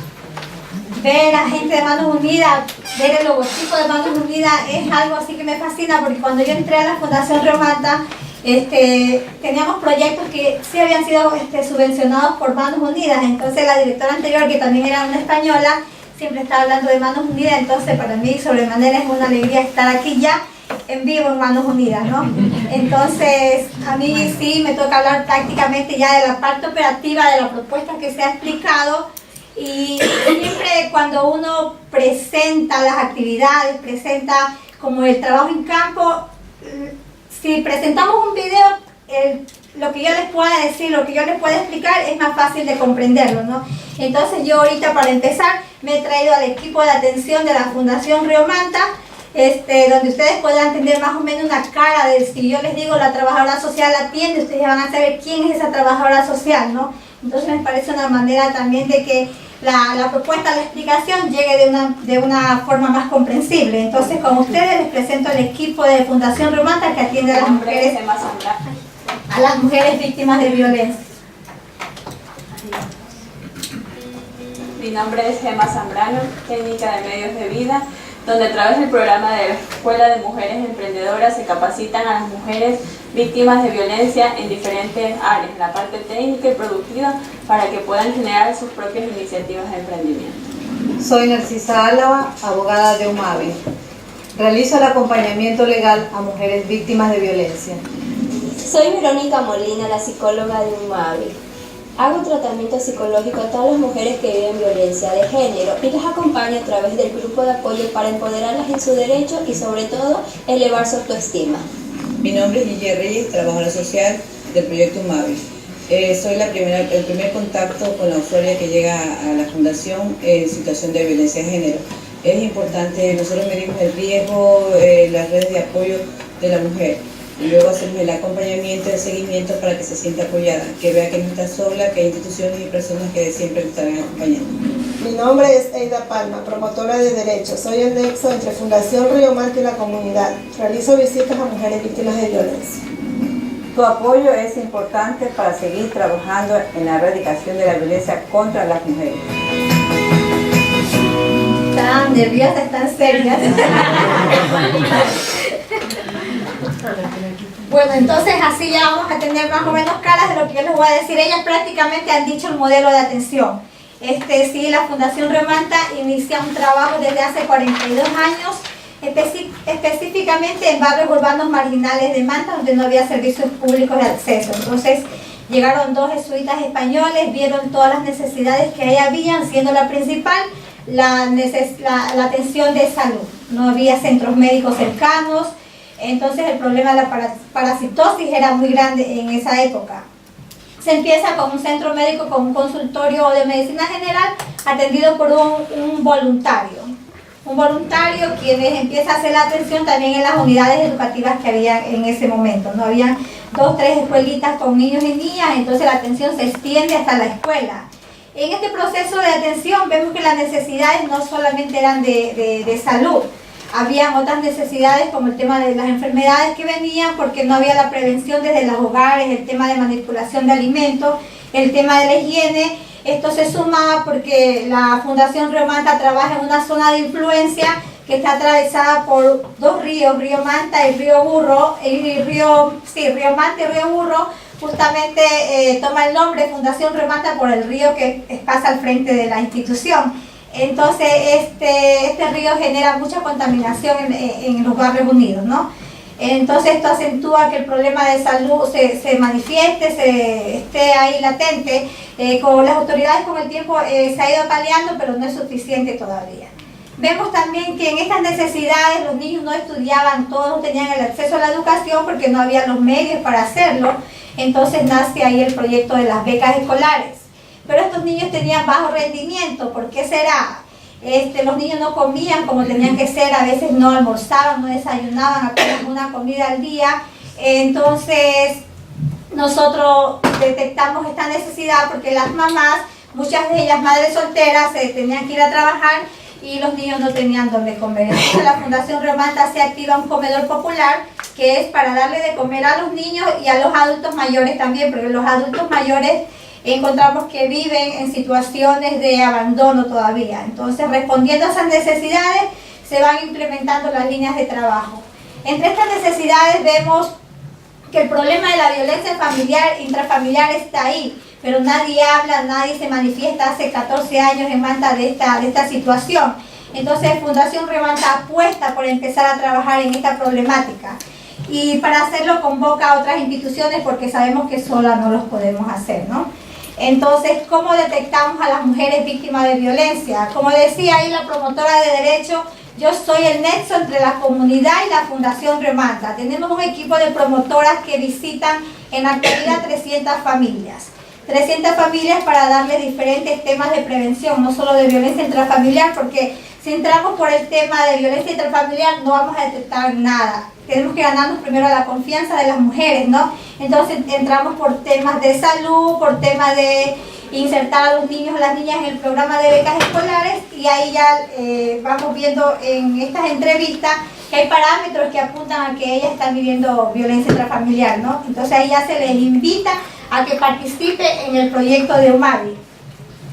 ver a gente de Manos Unidas, ver el logotipo de Manos Unidas es algo así que me fascina, porque cuando yo entré a la Fundación Río Manta, teníamos proyectos que sí habían sido subvencionados por Manos Unidas. Entonces la directora anterior, que también era una española, siempre estaba hablando de Manos Unidas. Entonces para mí sobremanera es una alegría estar aquí ya en vivo en Manos Unidas, ¿no? Entonces a mí sí me toca hablar prácticamente ya de la parte operativa de la propuesta que se ha explicado. Y siempre cuando uno presenta las actividades, presenta como el trabajo en campo, si presentamos un video, lo que yo les pueda decir, lo que yo les pueda explicar es más fácil de comprenderlo, ¿no? Entonces yo ahorita, para empezar, me he traído al equipo de atención de la Fundación Río Manta, donde ustedes podrán tener más o menos una cara de, si yo les digo la trabajadora social atiende, ustedes van a saber quién es esa trabajadora social, ¿no? Entonces me parece una manera también de que la propuesta, la explicación llegue de una forma más comprensible. Entonces con ustedes les presento el equipo de Fundación Río Manta, que atiende a las mujeres víctimas de violencia. Mi nombre es Gemma Zambrano, técnica de medios de vida, donde a través del programa de la Escuela de Mujeres Emprendedoras se capacitan a las mujeres víctimas de violencia en diferentes áreas, la parte técnica y productiva, para que puedan generar sus propias iniciativas de emprendimiento. Soy Narcisa Álava, abogada de UMAVI. Realizo el acompañamiento legal a mujeres víctimas de violencia. Soy Verónica Molina, la psicóloga de UMAVI. Hago tratamiento psicológico a todas las mujeres que viven violencia de género y las acompaño a través del grupo de apoyo para empoderarlas en su derecho y sobre todo elevar su autoestima. Mi nombre es Guille Reyes, trabajadora social del proyecto UMAVI. Soy el primer contacto con la usuaria que llega a la fundación en situación de violencia de género. Es importante, nosotros medimos el riesgo, las redes de apoyo de la mujer. Y luego hacemos el acompañamiento, el seguimiento para que se sienta apoyada, que vea que no está sola, que hay instituciones y personas que siempre la estarán acompañando. Mi nombre es Eida Palma, promotora de derechos. Soy el nexo entre Fundación Río Manta y la comunidad. Realizo visitas a mujeres víctimas de violencia. Tu apoyo es importante para seguir trabajando en la erradicación de la violencia contra las mujeres. Están nerviosas, están serias. Bueno, entonces así ya vamos a tener más o menos caras de lo que yo les voy a decir. Ellas prácticamente han dicho el modelo de atención. Sí, la Fundación Río Manta inicia un trabajo desde hace 42 años, específicamente en barrios urbanos marginales de Manta, donde no había servicios públicos de acceso. Entonces llegaron 2 jesuitas españoles, vieron todas las necesidades que ahí habían, siendo la principal la atención de salud. No había centros médicos cercanos. Entonces el problema de la parasitosis era muy grande en esa época. Se empieza con un centro médico, con un consultorio de medicina general, atendido por un voluntario. Un voluntario quien empieza a hacer la atención también en las unidades educativas que había en ese momento, ¿no? Habían 2 o 3 escuelitas con niños y niñas, entonces la atención se extiende hasta la escuela. En este proceso de atención vemos que las necesidades no solamente eran de salud, habían otras necesidades como el tema de las enfermedades que venían porque no había la prevención desde los hogares, el tema de manipulación de alimentos, el tema de la higiene. Esto se sumaba porque la Fundación Río Manta trabaja en una zona de influencia que está atravesada por 2 ríos, Río Manta y Río Burro, Río Manta y Río Burro. Justamente toma el nombre Fundación Río Manta por el río que pasa al frente de la institución. Entonces este río genera mucha contaminación en los barrios unidos, ¿no? Entonces esto acentúa que el problema de salud se manifieste, esté ahí latente. Con las autoridades con el tiempo se ha ido paliando, pero no es suficiente todavía. Vemos también que en estas necesidades los niños no estudiaban, todos no tenían el acceso a la educación porque no había los medios para hacerlo. Entonces nace ahí el proyecto de las becas escolares. Pero estos niños tenían bajo rendimiento. ¿Por qué será? Los niños no comían como tenían que ser, a veces no almorzaban, no desayunaban, apenas una comida al día. Entonces nosotros detectamos esta necesidad porque las mamás, muchas de ellas madres solteras, tenían que ir a trabajar y los niños no tenían dónde comer. Entonces la Fundación Río Manta se activa un comedor popular que es para darle de comer a los niños y a los adultos mayores también, porque los adultos mayores encontramos que viven en situaciones de abandono todavía. Entonces, respondiendo a esas necesidades, se van implementando las líneas de trabajo. Entre estas necesidades vemos que el problema de la violencia familiar, intrafamiliar está ahí, pero nadie habla, nadie se manifiesta. Hace 14 años en Manta de esta situación. Entonces, Fundación Río Manta apuesta por empezar a trabajar en esta problemática. Y para hacerlo convoca a otras instituciones porque sabemos que solas no los podemos hacer, ¿no? Entonces, ¿cómo detectamos a las mujeres víctimas de violencia? Como decía ahí la promotora de derecho, yo soy el nexo entre la comunidad y la Fundación Río Manta. Tenemos un equipo de promotoras que visitan en la actualidad 300 familias. 300 familias para darles diferentes temas de prevención, no solo de violencia intrafamiliar, porque si entramos por el tema de violencia intrafamiliar no vamos a detectar nada. Tenemos que ganarnos primero la confianza de las mujeres, ¿no? Entonces entramos por temas de salud, por temas de insertar a los niños o las niñas en el programa de becas escolares y ahí ya vamos viendo en estas entrevistas que hay parámetros que apuntan a que ellas están viviendo violencia intrafamiliar, ¿no? Entonces ahí ya se les invita a que participe en el proyecto de UMAVI.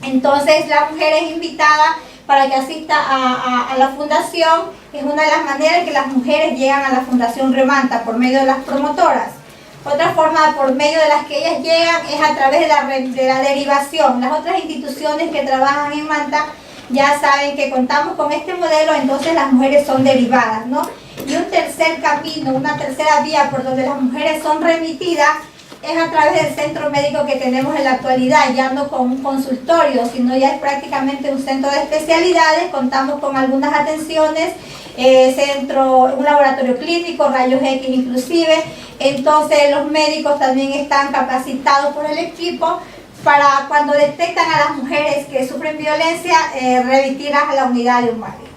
Entonces la mujer es invitada para que asista a la fundación. Es una de las maneras que las mujeres llegan a la Fundación Río Manta, por medio de las promotoras. Otra forma por medio de las que ellas llegan es a través de la derivación. Las otras instituciones que trabajan en Manta ya saben que contamos con este modelo, entonces las mujeres son derivadas, ¿no? Y un tercer camino, una tercera vía por donde las mujeres son remitidas es a través del centro médico que tenemos en la actualidad, ya no con un consultorio, sino ya es prácticamente un centro de especialidades. Contamos con algunas atenciones, un laboratorio clínico, rayos X inclusive. Entonces los médicos también están capacitados por el equipo para cuando detectan a las mujeres que sufren violencia, remitirlas a la unidad de UMAVI.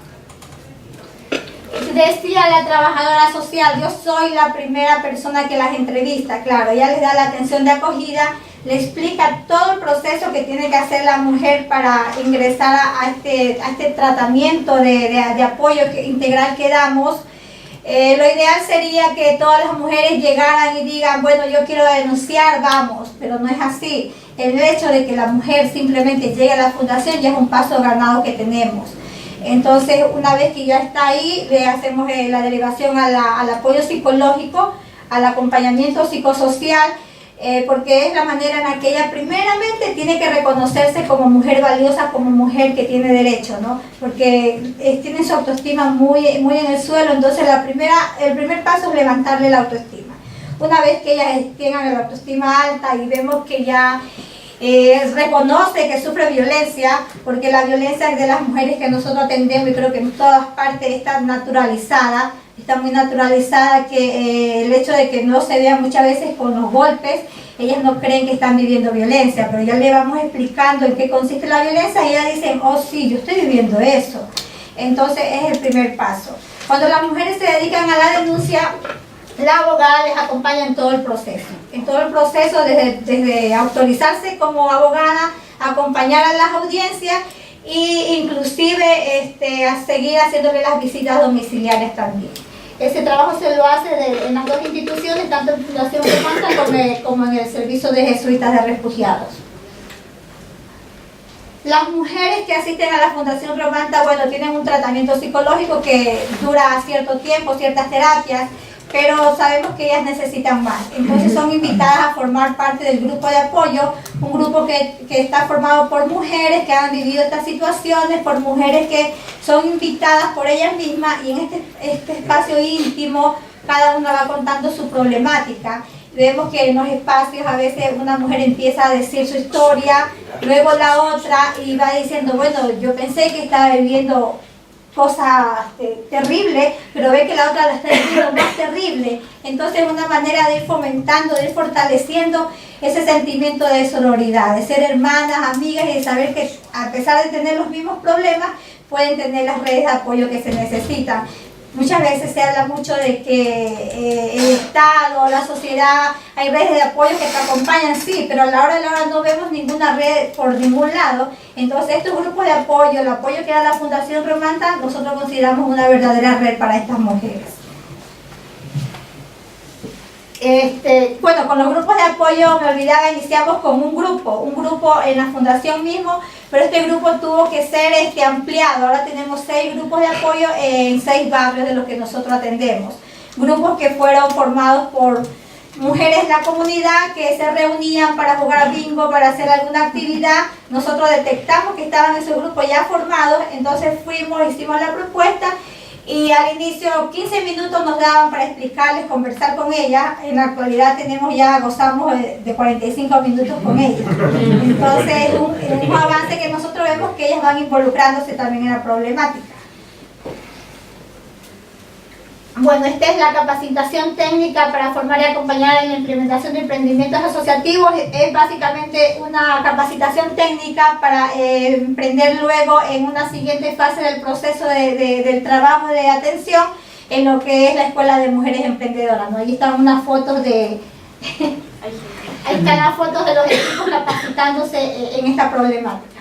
Decía la trabajadora social, yo soy la primera persona que las entrevista, claro, ella les da la atención de acogida, le explica todo el proceso que tiene que hacer la mujer para ingresar a este tratamiento de apoyo integral que damos. Lo ideal sería que todas las mujeres llegaran y digan, bueno, yo quiero denunciar, vamos, pero no es así. El hecho de que la mujer simplemente llegue a la fundación ya es un paso ganado que tenemos. Entonces, una vez que ya está ahí, le hacemos la derivación al apoyo psicológico, al acompañamiento psicosocial, porque es la manera en la que ella primeramente tiene que reconocerse como mujer valiosa, como mujer que tiene derecho, ¿no? Porque tiene su autoestima muy en el suelo, entonces el primer paso es levantarle la autoestima. Una vez que ellas tengan la autoestima alta y vemos que ya reconoce que sufre violencia, porque la violencia de las mujeres que nosotros atendemos, y creo que en todas partes está naturalizada, está muy naturalizada, que el hecho de que no se vea muchas veces con los golpes, ellas no creen que están viviendo violencia, pero ya le vamos explicando en qué consiste la violencia y ellas dicen, oh sí, yo estoy viviendo eso. Entonces es el primer paso. Cuando las mujeres se dedican a la denuncia, la abogada les acompaña en todo el proceso. En todo el proceso, desde autorizarse como abogada, acompañar a las audiencias e inclusive a seguir haciéndole las visitas domiciliarias también. Ese trabajo se lo hace en las dos instituciones, tanto en Fundación Romanta como en el Servicio de Jesuitas de Refugiados. Las mujeres que asisten a la Fundación Romanta, bueno, tienen un tratamiento psicológico que dura cierto tiempo, ciertas terapias, pero sabemos que ellas necesitan más. Entonces son invitadas a formar parte del grupo de apoyo, un grupo que está formado por mujeres que han vivido estas situaciones, por mujeres que son invitadas por ellas mismas, y en este espacio íntimo cada una va contando su problemática. Vemos que en los espacios a veces una mujer empieza a decir su historia, luego la otra, y va diciendo, bueno, yo pensé que estaba viviendo cosas terribles, pero ve que la otra la está viviendo más terrible. Entonces es una manera de ir fomentando, de ir fortaleciendo ese sentimiento de sororidad, de ser hermanas, amigas, y de saber que a pesar de tener los mismos problemas, pueden tener las redes de apoyo que se necesitan. Muchas veces se habla mucho de que el Estado, la sociedad, hay redes de apoyo que te acompañan, sí, pero a la hora de la hora no vemos ninguna red por ningún lado. Entonces estos grupos de apoyo, el apoyo que da la Fundación Romanta, nosotros consideramos una verdadera red para estas mujeres. Bueno, con los grupos de apoyo, me olvidaba, iniciamos con un grupo en la fundación mismo, pero este grupo tuvo que ser ampliado. Ahora tenemos 6 grupos de apoyo en 6 barrios de los que nosotros atendemos. Grupos que fueron formados por mujeres de la comunidad que se reunían para jugar bingo, para hacer alguna actividad. Nosotros detectamos que estaban esos grupos ya formados, entonces hicimos la propuesta. Y al inicio 15 minutos nos daban para explicarles, conversar con ellas. En la actualidad gozamos de 45 minutos con ellas. Entonces es un avance que nosotros vemos que ellas van involucrándose también en la problemática. Bueno, esta es la capacitación técnica para formar y acompañar en la implementación de emprendimientos asociativos. Es básicamente una capacitación técnica para emprender luego en una siguiente fase del proceso del trabajo de atención en lo que es la Escuela de Mujeres Emprendedoras, ¿no? Ahí están unas fotos ahí están las fotos de los equipos capacitándose en esta problemática.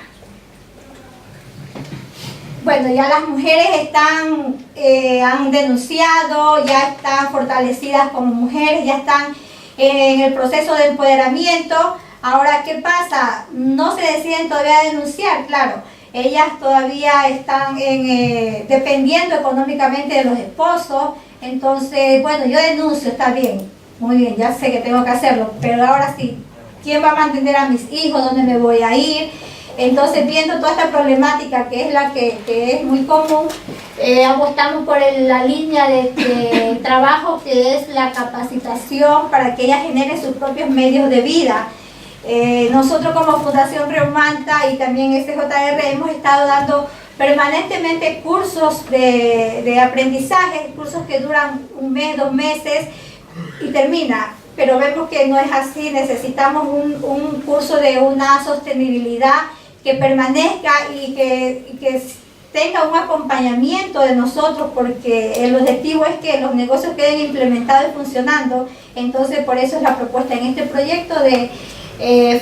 Bueno, ya las mujeres han denunciado, ya están fortalecidas como mujeres, ya están en el proceso de empoderamiento. Ahora, ¿qué pasa? No se deciden todavía a denunciar, claro. Ellas todavía están dependiendo económicamente de los esposos. Entonces, bueno, yo denuncio, está bien, muy bien, ya sé que tengo que hacerlo, pero ahora sí, ¿quién va a mantener a mis hijos? ¿Dónde me voy a ir? Entonces, viendo toda esta problemática, que es la que es muy común, apostamos por la línea de trabajo, que es la capacitación para que ellas generen sus propios medios de vida. Nosotros como Fundación Romanta y también SJR hemos estado dando permanentemente cursos de aprendizaje, cursos que duran 1 mes, 2 meses y termina. Pero vemos que no es así, necesitamos un curso de una sostenibilidad que permanezca y que tenga un acompañamiento de nosotros, porque el objetivo es que los negocios queden implementados y funcionando. Entonces, por eso es la propuesta en este proyecto de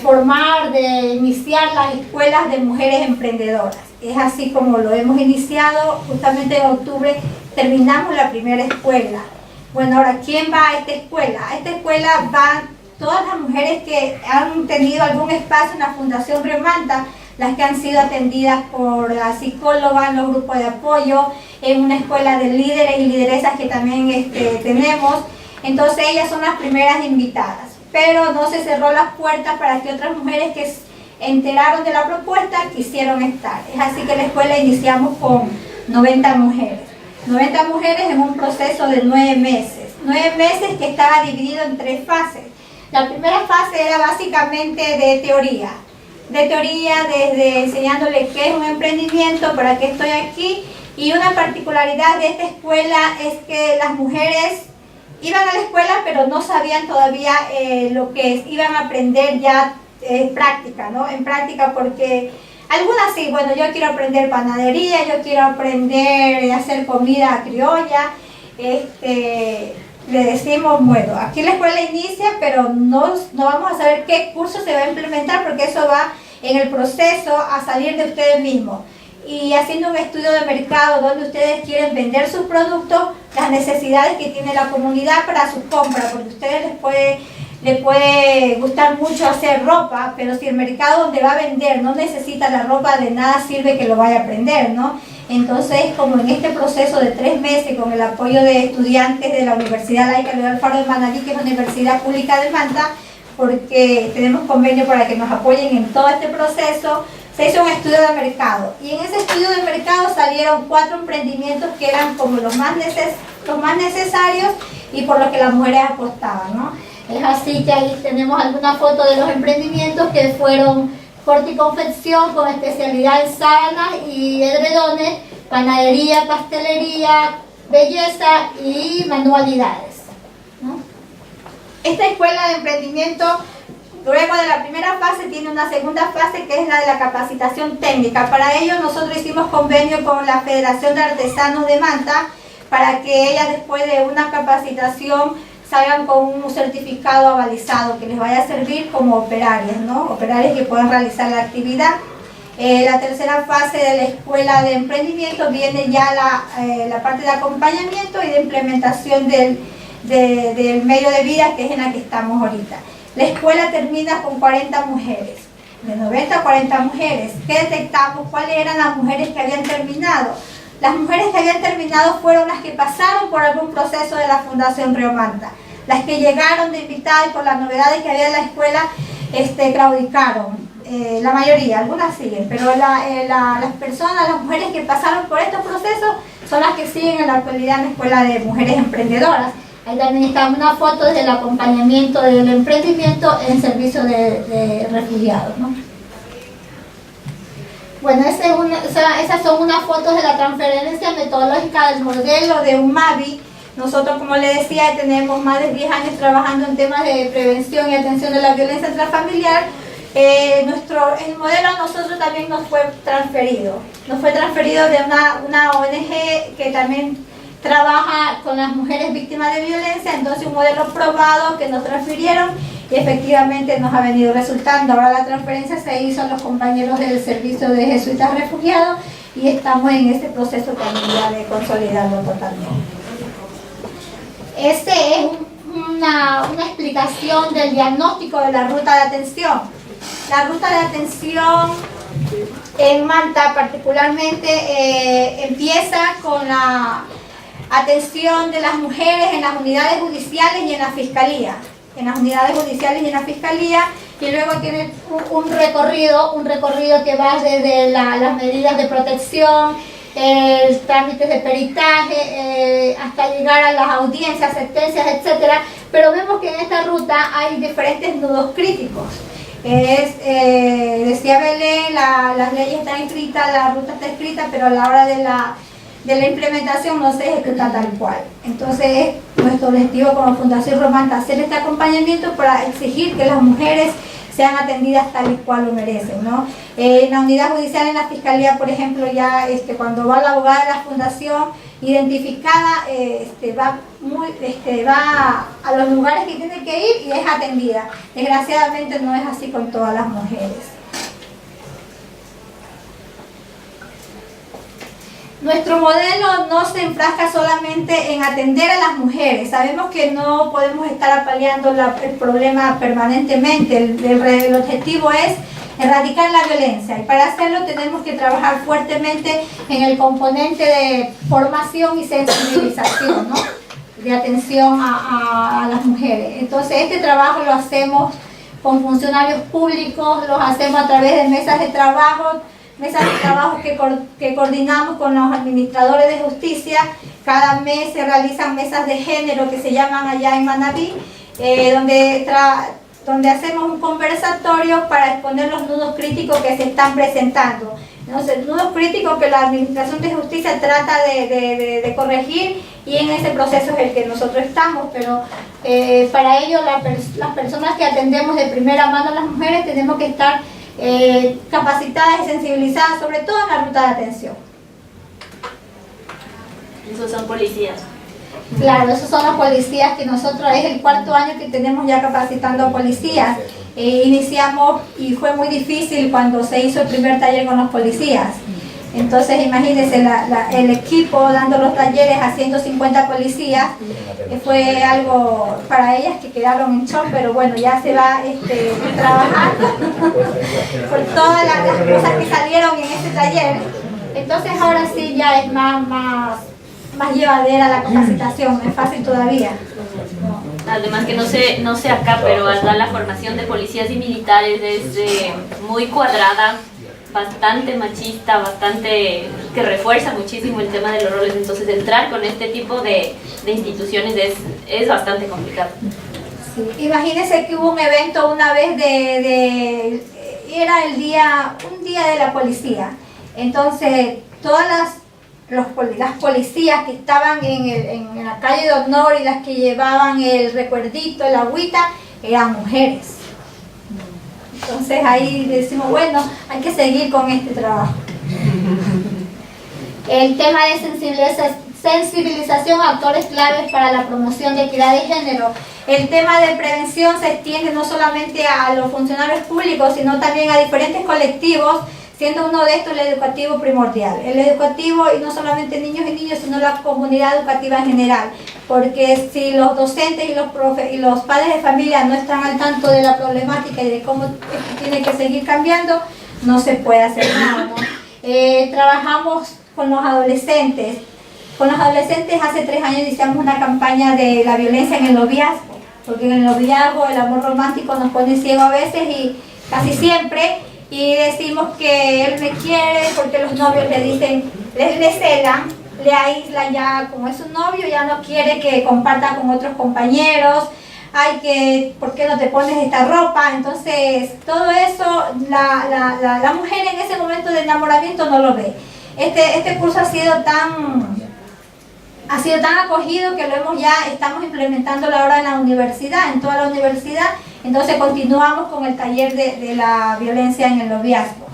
formar, de iniciar las escuelas de mujeres emprendedoras. Es así como lo hemos iniciado. Justamente en octubre terminamos la primera escuela. Bueno, ahora, ¿quién va a esta escuela? A esta escuela van todas las mujeres que han tenido algún espacio en la Fundación Romanta, las que han sido atendidas por la psicóloga en los grupos de apoyo, en una escuela de líderes y lideresas que también tenemos. Entonces ellas son las primeras invitadas, pero no se cerró las puertas para que otras mujeres que enteraron de la propuesta quisieron estar. Es así que la escuela iniciamos con 90 mujeres. 90 mujeres en un proceso de 9 meses. 9 meses que estaba dividido en 3 fases. La primera fase era básicamente de teoría, desde enseñándoles qué es un emprendimiento, para qué estoy aquí. Y una particularidad de esta escuela es que las mujeres iban a la escuela pero no sabían todavía lo que es, iban a aprender ya práctica, ¿no? En práctica, porque algunas sí, bueno, yo quiero aprender panadería, yo quiero aprender a hacer comida criolla, le decimos, bueno, aquí la escuela inicia, pero no vamos a saber qué curso se va a implementar, porque eso va en el proceso a salir de ustedes mismos. Y haciendo un estudio de mercado donde ustedes quieren vender sus productos, las necesidades que tiene la comunidad para sus compras, porque a ustedes les puede gustar mucho hacer ropa, pero si el mercado donde va a vender no necesita la ropa, de nada sirve que lo vaya a aprender, ¿no? Entonces, como en este proceso de 3 meses, con el apoyo de estudiantes de la Universidad Laica Leonel Alfaro de Manabí, que es una universidad pública de Manta, porque tenemos convenio para que nos apoyen en todo este proceso, se hizo un estudio de mercado. Y en ese estudio de mercado salieron 4 emprendimientos que eran como los más necesarios y por los que las mujeres apostaban, ¿no? Es así que ahí tenemos alguna foto de los emprendimientos que fueron corte y confección con especialidad en sábanas y edredones, panadería, pastelería, belleza y manualidades, ¿no? Esta escuela de emprendimiento, luego de la primera fase, tiene una segunda fase que es la de la capacitación técnica. Para ello nosotros hicimos convenio con la Federación de Artesanos de Manta para que ellas, después de una capacitación, salgan con un certificado avalizado que les vaya a servir como operarias, ¿no? Operarias que puedan realizar la actividad. La tercera fase de la escuela de emprendimiento viene ya la parte de acompañamiento y de implementación del medio de vida, que es en la que estamos ahorita. La escuela termina con 40 mujeres, de 90 a 40 mujeres. ¿Qué detectamos? ¿Cuáles eran las mujeres que habían terminado? Las mujeres que habían terminado fueron las que pasaron por algún proceso de la Fundación Río Manta. Las que llegaron de invitada y por las novedades que había en la escuela claudicaron. La mayoría, algunas siguen, pero las personas, las mujeres que pasaron por estos procesos son las que siguen en la actualidad en la Escuela de Mujeres Emprendedoras. Ahí también está una foto del acompañamiento del emprendimiento en servicio de refugiados, ¿no? Bueno, esas son unas fotos de la transferencia metodológica del modelo de UMAVI. Nosotros, como les decía, tenemos más de 10 años trabajando en temas de prevención y atención de la violencia intrafamiliar. El modelo a nosotros también nos fue transferido. Nos fue transferido de una ONG que también trabaja con las mujeres víctimas de violencia, entonces un modelo probado que nos transfirieron y efectivamente nos ha venido resultando. Ahora la transferencia se hizo a los compañeros del servicio de jesuitas refugiados y estamos en este proceso también ya de consolidarlo totalmente. Este es una explicación del diagnóstico de la ruta de atención. La ruta de atención en Manta particularmente empieza con la atención de las mujeres en las unidades judiciales y en la fiscalía. En las unidades judiciales y en la fiscalía, y luego tiene un recorrido que va desde las medidas de protección, trámites de peritaje, hasta llegar a las audiencias, sentencias, etcétera. Pero vemos que en esta ruta hay diferentes nudos críticos. Decía Belén, las leyes están escritas, la ruta está escrita, pero a la hora de la implementación no se ejecuta tal cual. Entonces, nuestro objetivo como Fundación Río Manta es hacer este acompañamiento para exigir que las mujeres sean atendidas tal y cual lo merecen, ¿no? En la unidad judicial, en la fiscalía, por ejemplo, ya cuando va la abogada de la fundación identificada, va a los lugares que tiene que ir y es atendida. Desgraciadamente no es así con todas las mujeres. Nuestro modelo no se enfrasca solamente en atender a las mujeres. Sabemos que no podemos estar apaleando el problema permanentemente. El objetivo es erradicar la violencia y para hacerlo tenemos que trabajar fuertemente en el componente de formación y sensibilización, ¿no? De atención a las mujeres. Entonces este trabajo lo hacemos con funcionarios públicos, lo hacemos a través de mesas de trabajo que coordinamos con los administradores de justicia. Cada mes se realizan mesas de género que se llaman allá en Manabí, donde hacemos un conversatorio para exponer los nudos críticos que se están presentando. Entonces, nudos críticos que la Administración de Justicia trata de corregir y en ese proceso es el que nosotros estamos, pero para ello las personas que atendemos de primera mano a las mujeres tenemos que estar capacitadas y sensibilizadas, sobre todo en la ruta de atención. Esos son policías. Claro, esos son los policías que nosotros, es el 4º año que tenemos ya capacitando a policías. Iniciamos y fue muy difícil cuando se hizo el primer taller con los policías. Entonces imagínense el equipo dando los talleres a 150 policías, fue algo para ellas que quedaron en shock, pero bueno, ya se va trabajando por todas las cosas que salieron en ese taller. Entonces ahora sí ya es más llevadera la capacitación, es fácil todavía. Además que no sé acá, pero acá la formación de policías y militares es muy cuadrada, bastante machista, que refuerza muchísimo el tema de los roles. Entonces entrar con este tipo de instituciones es bastante complicado. Sí. Imagínense que hubo un evento una vez era un día de la policía. Entonces todas las policías que estaban en la calle de honor y las que llevaban el recuerdito, el agüita, eran mujeres. Entonces ahí decimos, bueno, hay que seguir con este trabajo. El tema de sensibilización a actores claves para la promoción de equidad de género. El tema de prevención se extiende no solamente a los funcionarios públicos, sino también a diferentes colectivos, siendo uno de estos el educativo primordial. El educativo, y no solamente niños y niñas, sino la comunidad educativa en general. Porque si los docentes y los padres de familia no están al tanto de la problemática y de cómo esto tiene que seguir cambiando, no se puede hacer nada, ¿no? Trabajamos con los adolescentes. Con los adolescentes hace 3 años iniciamos una campaña de la violencia en el noviazgo. Porque en el noviazgo el amor romántico nos pone ciego a veces y casi siempre. Y decimos que él me quiere porque los novios le dicen, le celan, le aíslan ya, como es su novio, ya no quiere que comparta con otros compañeros, ¿por qué no te pones esta ropa? Entonces, todo eso, la mujer en ese momento de enamoramiento no lo ve. Este curso ha sido tan acogido que estamos implementándolo ahora en la universidad, en toda la universidad. Entonces continuamos con el taller de la violencia en el noviazgo.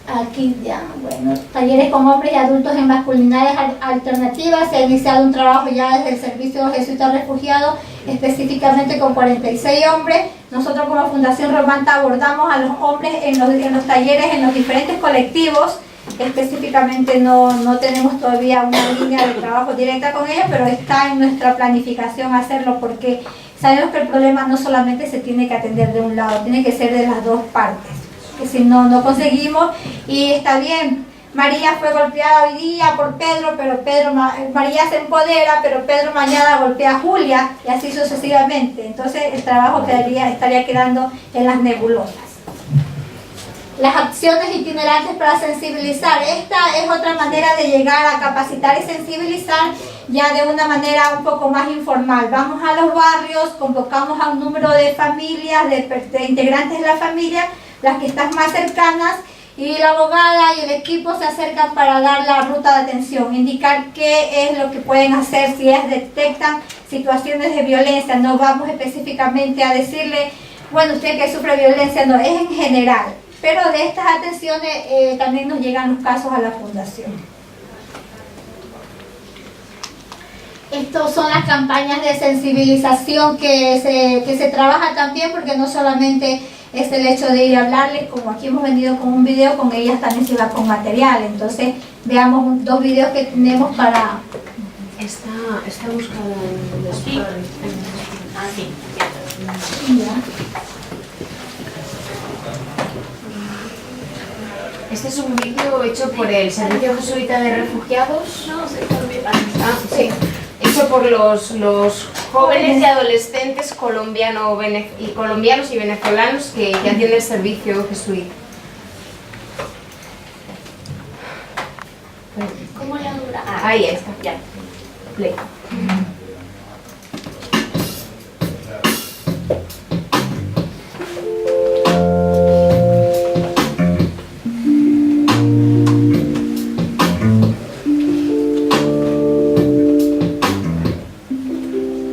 Aquí ya, bueno, talleres con hombres y adultos en masculinidades alternativas. Se ha iniciado un trabajo ya desde el Servicio Jesuita Refugiado, específicamente con 46 hombres. Nosotros como Fundación Romanta abordamos a los hombres en los talleres, en los diferentes colectivos. Específicamente no tenemos todavía una línea de trabajo directa con ellos, pero está en nuestra planificación hacerlo porque sabemos que el problema no solamente se tiene que atender de un lado, tiene que ser de las dos partes, que si no conseguimos. Y está bien, María fue golpeada hoy día por Pedro, pero María se empodera, pero Pedro mañana golpea a Julia y así sucesivamente. Entonces el trabajo estaría quedando en las nebulosas. Las acciones itinerantes para sensibilizar. Esta es otra manera de llegar a capacitar y sensibilizar ya de una manera un poco más informal. Vamos a los barrios, convocamos a un número de familias, de integrantes de la familia, las que están más cercanas, y la abogada y el equipo se acercan para dar la ruta de atención, indicar qué es lo que pueden hacer si ellas detectan situaciones de violencia. No vamos específicamente a decirle, bueno, usted que sufre violencia, no, es en general. Pero de estas atenciones también nos llegan los casos a la fundación. Estas son las campañas de sensibilización que se trabaja también, porque no solamente es el hecho de ir a hablarles, como aquí hemos venido con un video, con ellas también se va con material. Entonces veamos 2 videos que tenemos para... Está buscado en el sí. Este es un vídeo hecho por el Servicio Jesuita de Refugiados. Sí. Hecho por los jóvenes y adolescentes colombianos y venezolanos que atienden el servicio jesuita. ¿Cómo la dura? Ahí está. Ya. Play.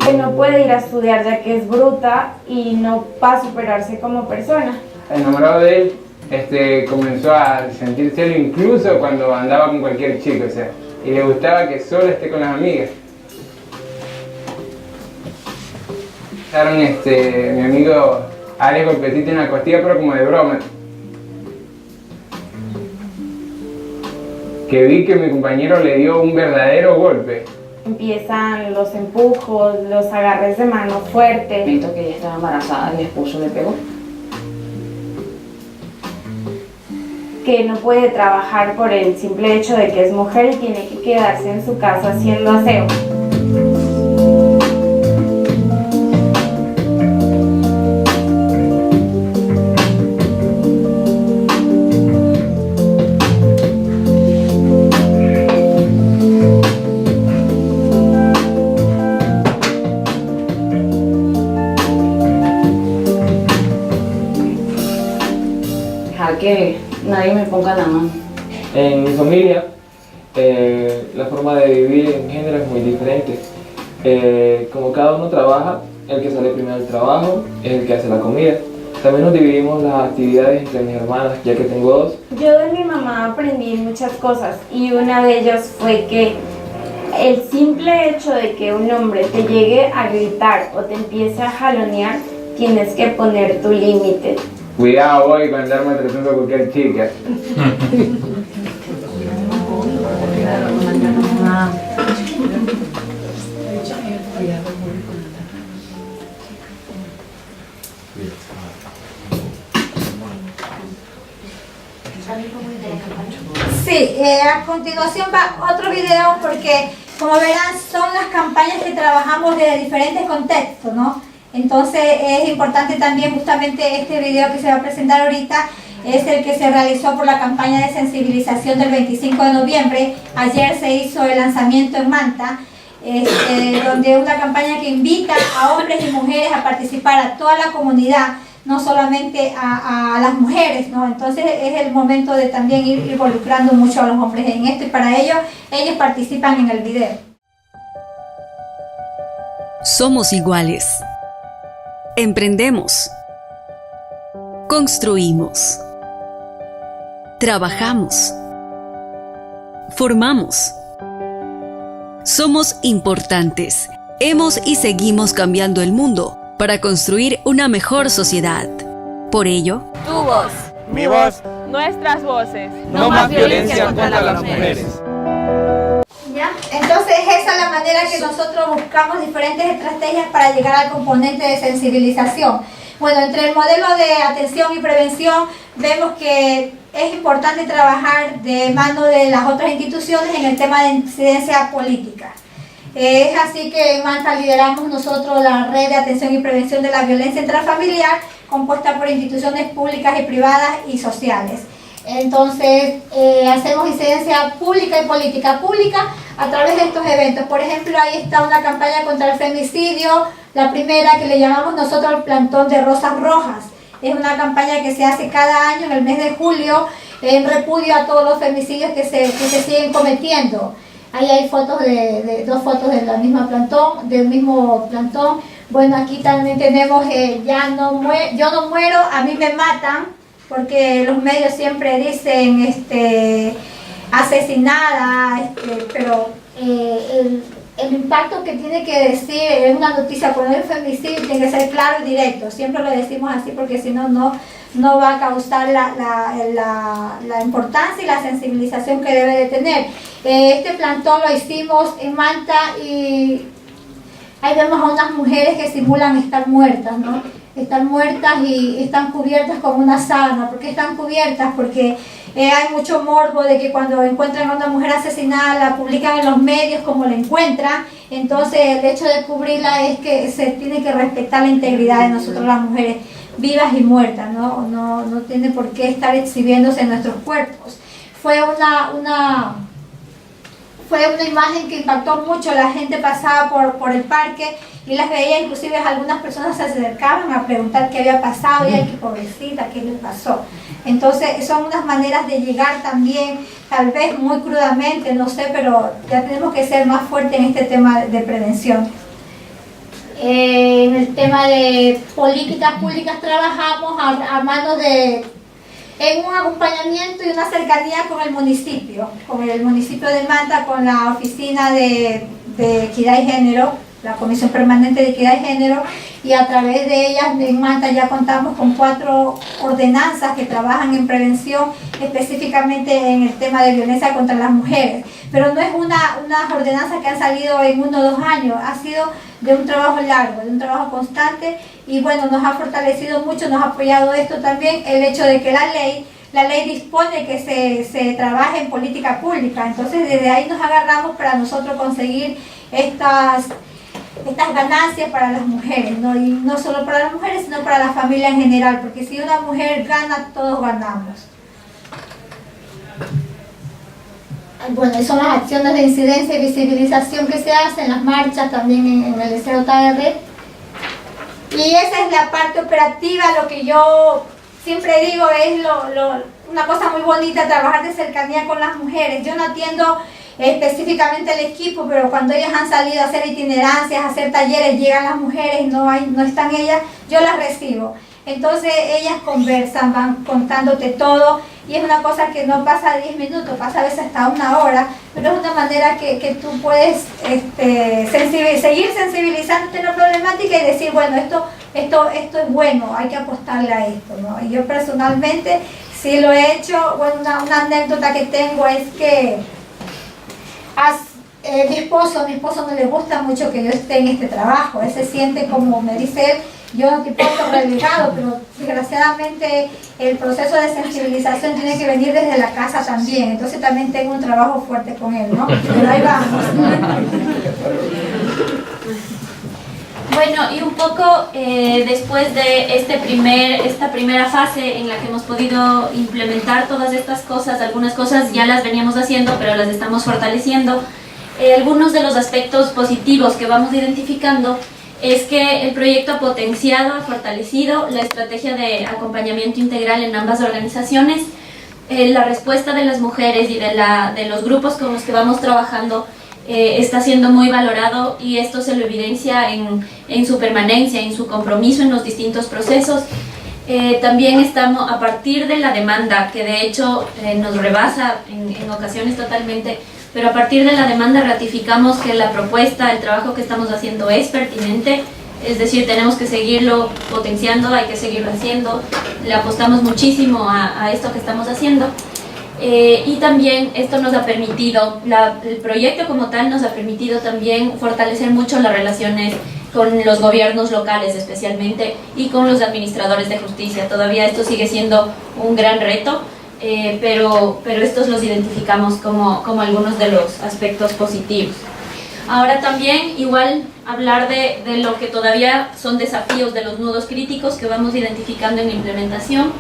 que no puede ir a estudiar ya que es bruta y no va a superarse como persona. Enamorado de él, comenzó a sentir celo incluso cuando andaba con cualquier chico, o sea, y le gustaba que solo esté con las amigas. Mi amigo Alex golpecito en la costilla, pero como de broma. Que vi que mi compañero le dio un verdadero golpe. Empiezan los empujos, los agarres de mano fuerte. Visto que ella estaba embarazada, mi esposo le pegó. Que no puede trabajar por el simple hecho de que es mujer y tiene que quedarse en su casa haciendo aseo. Que nadie me ponga la mano. En mi familia, la forma de vivir en género es muy diferente. Como cada uno trabaja, el que sale primero del trabajo es el que hace la comida. También nos dividimos las actividades entre mis hermanas, ya que tengo dos. Yo de mi mamá aprendí muchas cosas y una de ellas fue que el simple hecho de que un hombre te llegue a gritar o te empiece a jalonear, tienes que poner tu límite. Cuidado hoy con andar maltratando a cualquier chica. Sí, a continuación va otro video porque, como verán, son las campañas que trabajamos de diferentes contextos, ¿no? Entonces es importante también justamente este video que se va a presentar ahorita es el que se realizó por la campaña de sensibilización del 25 de noviembre. Ayer se hizo el lanzamiento en Manta, donde es una campaña que invita a hombres y mujeres a participar, a toda la comunidad, no solamente a las mujeres, ¿no? Entonces es el momento de también ir involucrando mucho a los hombres en esto y para ello ellos participan en el video. Somos iguales. Emprendemos. Construimos. Trabajamos. Formamos. Somos importantes. Hemos y seguimos cambiando el mundo para construir una mejor sociedad. Por ello, tu voz, mi voz, nuestras voces. No más violencia contra las mujeres. ¿Ya? Entonces esa es la manera que nosotros buscamos diferentes estrategias para llegar al componente de sensibilización. Bueno, entre el modelo de atención y prevención vemos que es importante trabajar de mano de las otras instituciones en el tema de incidencia política. Es así que en Manta lideramos nosotros la red de atención y prevención de la violencia intrafamiliar, compuesta por instituciones públicas y privadas y sociales. Entonces, hacemos incidencia pública y política pública a través de estos eventos. Por ejemplo, ahí está una campaña contra el femicidio, la primera que le llamamos nosotros el plantón de rosas rojas. Es una campaña que se hace cada año en el mes de julio en repudio a todos los femicidios que se siguen cometiendo. Ahí hay fotos dos fotos de la misma plantón, del mismo plantón. Bueno, aquí también tenemos yo no muero, a mí me matan, porque los medios siempre dicen asesinada, pero el impacto que tiene que decir en una noticia por un femicidio tiene que ser claro y directo. Siempre lo decimos así porque si no, no va a causar la importancia y la sensibilización que debe de tener. Este plantón lo hicimos en Manta y ahí vemos a unas mujeres que simulan estar muertas, ¿no? Están muertas y están cubiertas con una sábana. ¿Por qué están cubiertas? Porque hay mucho morbo de que cuando encuentran a una mujer asesinada la publican en los medios como la encuentran. Entonces el hecho de cubrirla es que se tiene que respetar la integridad de nosotros las mujeres vivas y muertas, no tiene por qué estar exhibiéndose en nuestros cuerpos. Fue una imagen que impactó mucho. La gente pasaba por el parque y las veía, inclusive algunas personas se acercaban a preguntar qué había pasado y ay, qué pobrecita, qué le pasó. Entonces son unas maneras de llegar también, tal vez muy crudamente, no sé, pero ya tenemos que ser más fuertes en este tema de prevención. En el tema de políticas públicas trabajamos a mano en un acompañamiento y una cercanía con el municipio de Manta, con la oficina de Equidad y Género, la Comisión Permanente de Equidad y Género, y a través de ellas en Manta ya contamos con 4 ordenanzas que trabajan en prevención, específicamente en el tema de violencia contra las mujeres. Pero no es unas ordenanzas que han salido en 1 o 2 años, ha sido de un trabajo largo, de un trabajo constante, y bueno, nos ha fortalecido mucho, nos ha apoyado esto también, el hecho de que la ley dispone que se trabaje en política pública. Entonces desde ahí nos agarramos para nosotros conseguir estas ganancias para las mujeres, ¿no? Y no solo para las mujeres, sino para la familia en general, porque si una mujer gana, todos ganamos. Bueno, son las acciones de incidencia y visibilización que se hacen, las marchas también en el SJR. Y esa es la parte operativa, lo que yo siempre digo es una cosa muy bonita, trabajar de cercanía con las mujeres. Yo no atiendo específicamente el equipo, pero cuando ellas han salido a hacer itinerancias, a hacer talleres, llegan las mujeres y no están ellas, yo las recibo. Entonces ellas conversan, van contándote todo, y es una cosa que no pasa 10 minutos, pasa a veces hasta 1 hora, pero es una manera que tú puedes seguir sensibilizándote en la problemática y decir, bueno, esto es bueno, hay que apostarle a esto, ¿no? Y yo personalmente sí lo he hecho. Bueno, una anécdota que tengo es que mi esposo no le gusta mucho que yo esté en este trabajo. Él se siente, como me dice él, yo no te puedo relegado, pero desgraciadamente el proceso de sensibilización tiene que venir desde la casa también. Entonces también tengo un trabajo fuerte con él, ¿no? Pero ahí vamos. Bueno, y un poco después de esta primera fase en la que hemos podido implementar todas estas cosas, algunas cosas ya las veníamos haciendo, pero las estamos fortaleciendo. Algunos de los aspectos positivos que vamos identificando es que el proyecto ha potenciado, ha fortalecido la estrategia de acompañamiento integral en ambas organizaciones. La respuesta de las mujeres y de los grupos con los que vamos trabajando está siendo muy valorado, y esto se lo evidencia en su permanencia, en su compromiso en los distintos procesos. También estamos, a partir de la demanda, que de hecho nos rebasa en ocasiones totalmente, pero a partir de la demanda ratificamos que la propuesta, el trabajo que estamos haciendo es pertinente, es decir, tenemos que seguirlo potenciando, hay que seguirlo haciendo, le apostamos muchísimo a esto que estamos haciendo. Y también esto nos ha permitido, el proyecto como tal nos ha permitido también fortalecer mucho las relaciones con los gobiernos locales especialmente, y con los administradores de justicia. Todavía esto sigue siendo un gran reto, pero estos los identificamos como algunos de los aspectos positivos. Ahora también igual hablar de lo que todavía son desafíos, de los nudos críticos que vamos identificando en la implementación.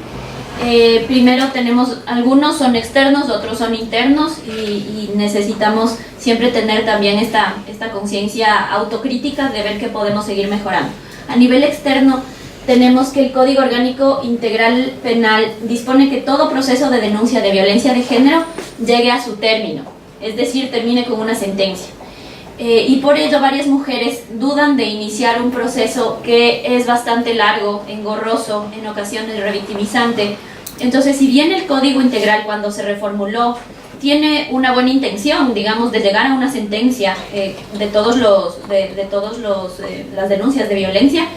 Primero tenemos, algunos son externos, otros son internos, y necesitamos siempre tener también esta conciencia autocrítica de ver qué podemos seguir mejorando. A nivel externo tenemos que el Código Orgánico Integral Penal dispone que todo proceso de denuncia de violencia de género llegue a su término, es decir, termine con una sentencia. Y por ello varias mujeres dudan de iniciar un proceso que es bastante largo, engorroso, en ocasiones revictimizante. Entonces, si bien el Código Integral, cuando se reformuló, tiene una buena intención, digamos, de llegar a una sentencia de todas las denuncias de violencia,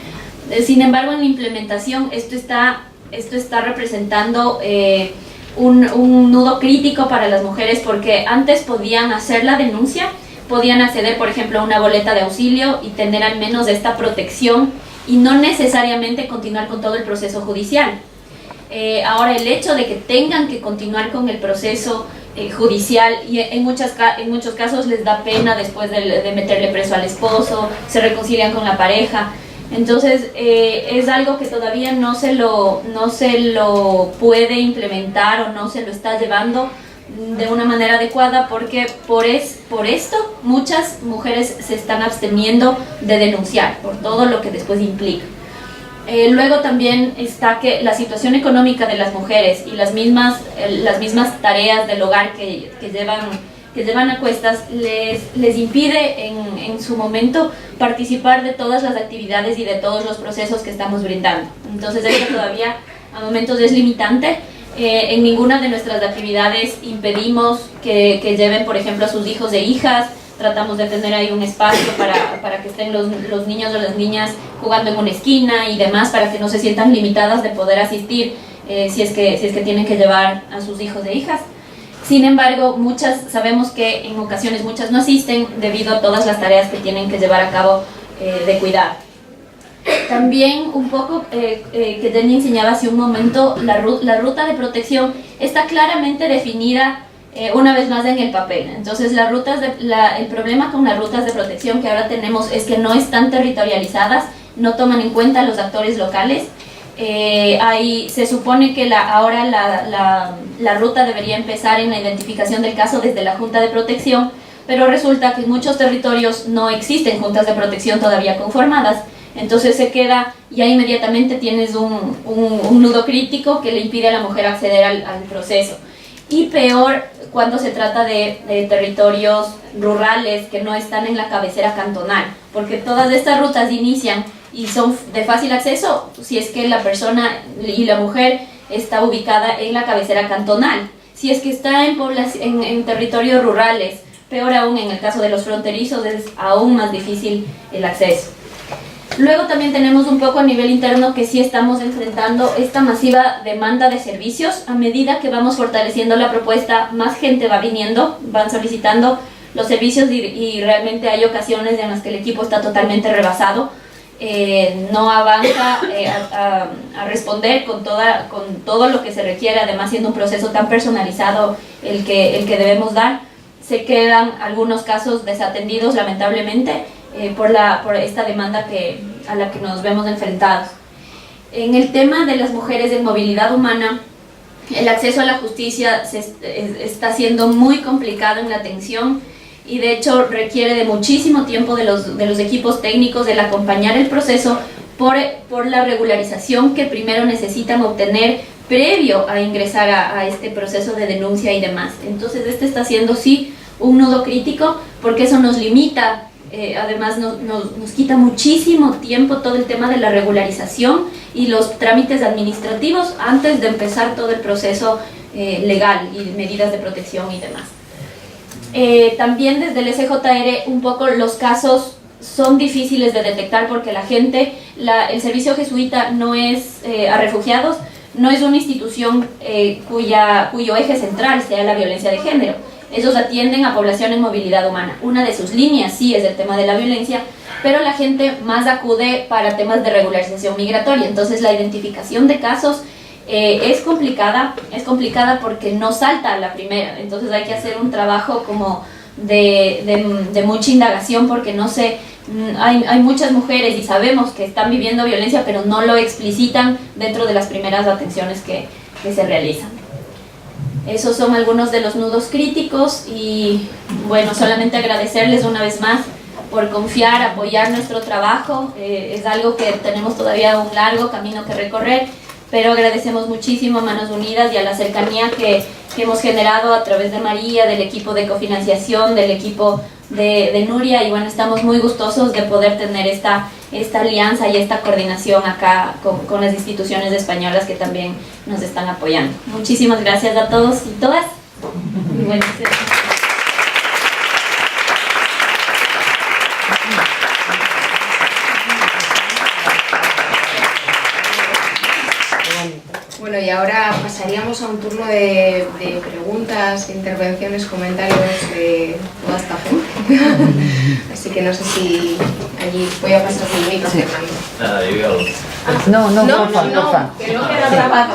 sin embargo, en la implementación esto está representando un nudo crítico para las mujeres, porque antes podían hacer la denuncia, podían acceder, por ejemplo, a una boleta de auxilio y tener al menos esta protección, y no necesariamente continuar con todo el proceso judicial. Ahora el hecho de que tengan que continuar con el proceso judicial, y en muchos casos les da pena después de meterle preso al esposo, se reconcilian con la pareja. Entonces es algo que todavía no se lo puede implementar, o no se lo está llevando de una manera adecuada, porque por esto muchas mujeres se están absteniendo de denunciar, por todo lo que después implica. Luego también está que la situación económica de las mujeres y las mismas tareas del hogar que que llevan a cuestas les impide en su momento participar de todas las actividades y de todos los procesos que estamos brindando. Entonces esto todavía a momentos es limitante. En ninguna de nuestras actividades impedimos que lleven, por ejemplo, a sus hijos e hijas. Tratamos de tener ahí un espacio para que estén los niños o las niñas jugando en una esquina y demás, para que no se sientan limitadas de poder asistir si es que tienen que llevar a sus hijos e hijas. Sin embargo, sabemos que en ocasiones muchas no asisten debido a todas las tareas que tienen que llevar a cabo de cuidado. También un poco que Jenny enseñaba hace un momento, la ruta de protección está claramente definida una vez más en el papel. Entonces el problema con las rutas de protección que ahora tenemos es que no están territorializadas, no toman en cuenta a los actores locales. Se supone que ahora la ruta debería empezar en la identificación del caso desde la Junta de Protección, pero resulta que en muchos territorios no existen juntas de protección todavía conformadas. Entonces se queda, ya inmediatamente tienes un nudo crítico que le impide a la mujer acceder al proceso. Y peor cuando se trata de territorios rurales que no están en la cabecera cantonal, porque todas estas rutas inician y son de fácil acceso si es que la persona y la mujer está ubicada en la cabecera cantonal. Si es que está en territorios rurales, peor aún en el caso de los fronterizos, es aún más difícil el acceso. Luego también tenemos un poco a nivel interno que sí estamos enfrentando esta masiva demanda de servicios. A medida que vamos fortaleciendo la propuesta, más gente va viniendo, van solicitando los servicios y realmente hay ocasiones en las que el equipo está totalmente rebasado. No avanza a responder con todo lo que se requiere, además siendo un proceso tan personalizado el que debemos dar. Se quedan algunos casos desatendidos lamentablemente por esta demanda a la que nos vemos enfrentados. En el tema de las mujeres en movilidad humana, el acceso a la justicia está siendo muy complicado en la atención y de hecho requiere de muchísimo tiempo de los equipos técnicos del acompañar el proceso por la regularización que primero necesitan obtener previo a ingresar a este proceso de denuncia y demás. Entonces este está siendo sí un nudo crítico porque eso nos limita. Además nos quita muchísimo tiempo todo el tema de la regularización y los trámites administrativos antes de empezar todo el proceso legal y medidas de protección y demás. También desde el SJR un poco los casos son difíciles de detectar porque la gente, el servicio jesuita no es a refugiados, no es una institución cuyo eje central sea la violencia de género. Ellos atienden a población en movilidad humana. Una de sus líneas sí es el tema de la violencia, pero la gente más acude para temas de regularización migratoria. Entonces la identificación de casos es complicada porque no salta a la primera. Entonces hay que hacer un trabajo como de mucha indagación porque no sé, hay muchas mujeres y sabemos que están viviendo violencia, pero no lo explicitan dentro de las primeras atenciones que se realizan. Esos son algunos de los nudos críticos y bueno, solamente agradecerles una vez más por confiar, apoyar nuestro trabajo. Es algo que tenemos todavía un largo camino que recorrer, pero agradecemos muchísimo a Manos Unidas y a la cercanía que hemos generado a través de María, del equipo de cofinanciación, del equipo de Nuria y bueno, estamos muy gustosos de poder tener esta alianza y esta coordinación acá con las instituciones españolas que también nos están apoyando. Muchísimas gracias a todos y todas. Muy buenas noches. Bueno, y ahora pasaríamos a un turno de preguntas, intervenciones, comentarios de toda esta gente. Así que no sé si allí voy a pasar el micro a Fernando. Nada, yo digo algo. No, que no queda grabado.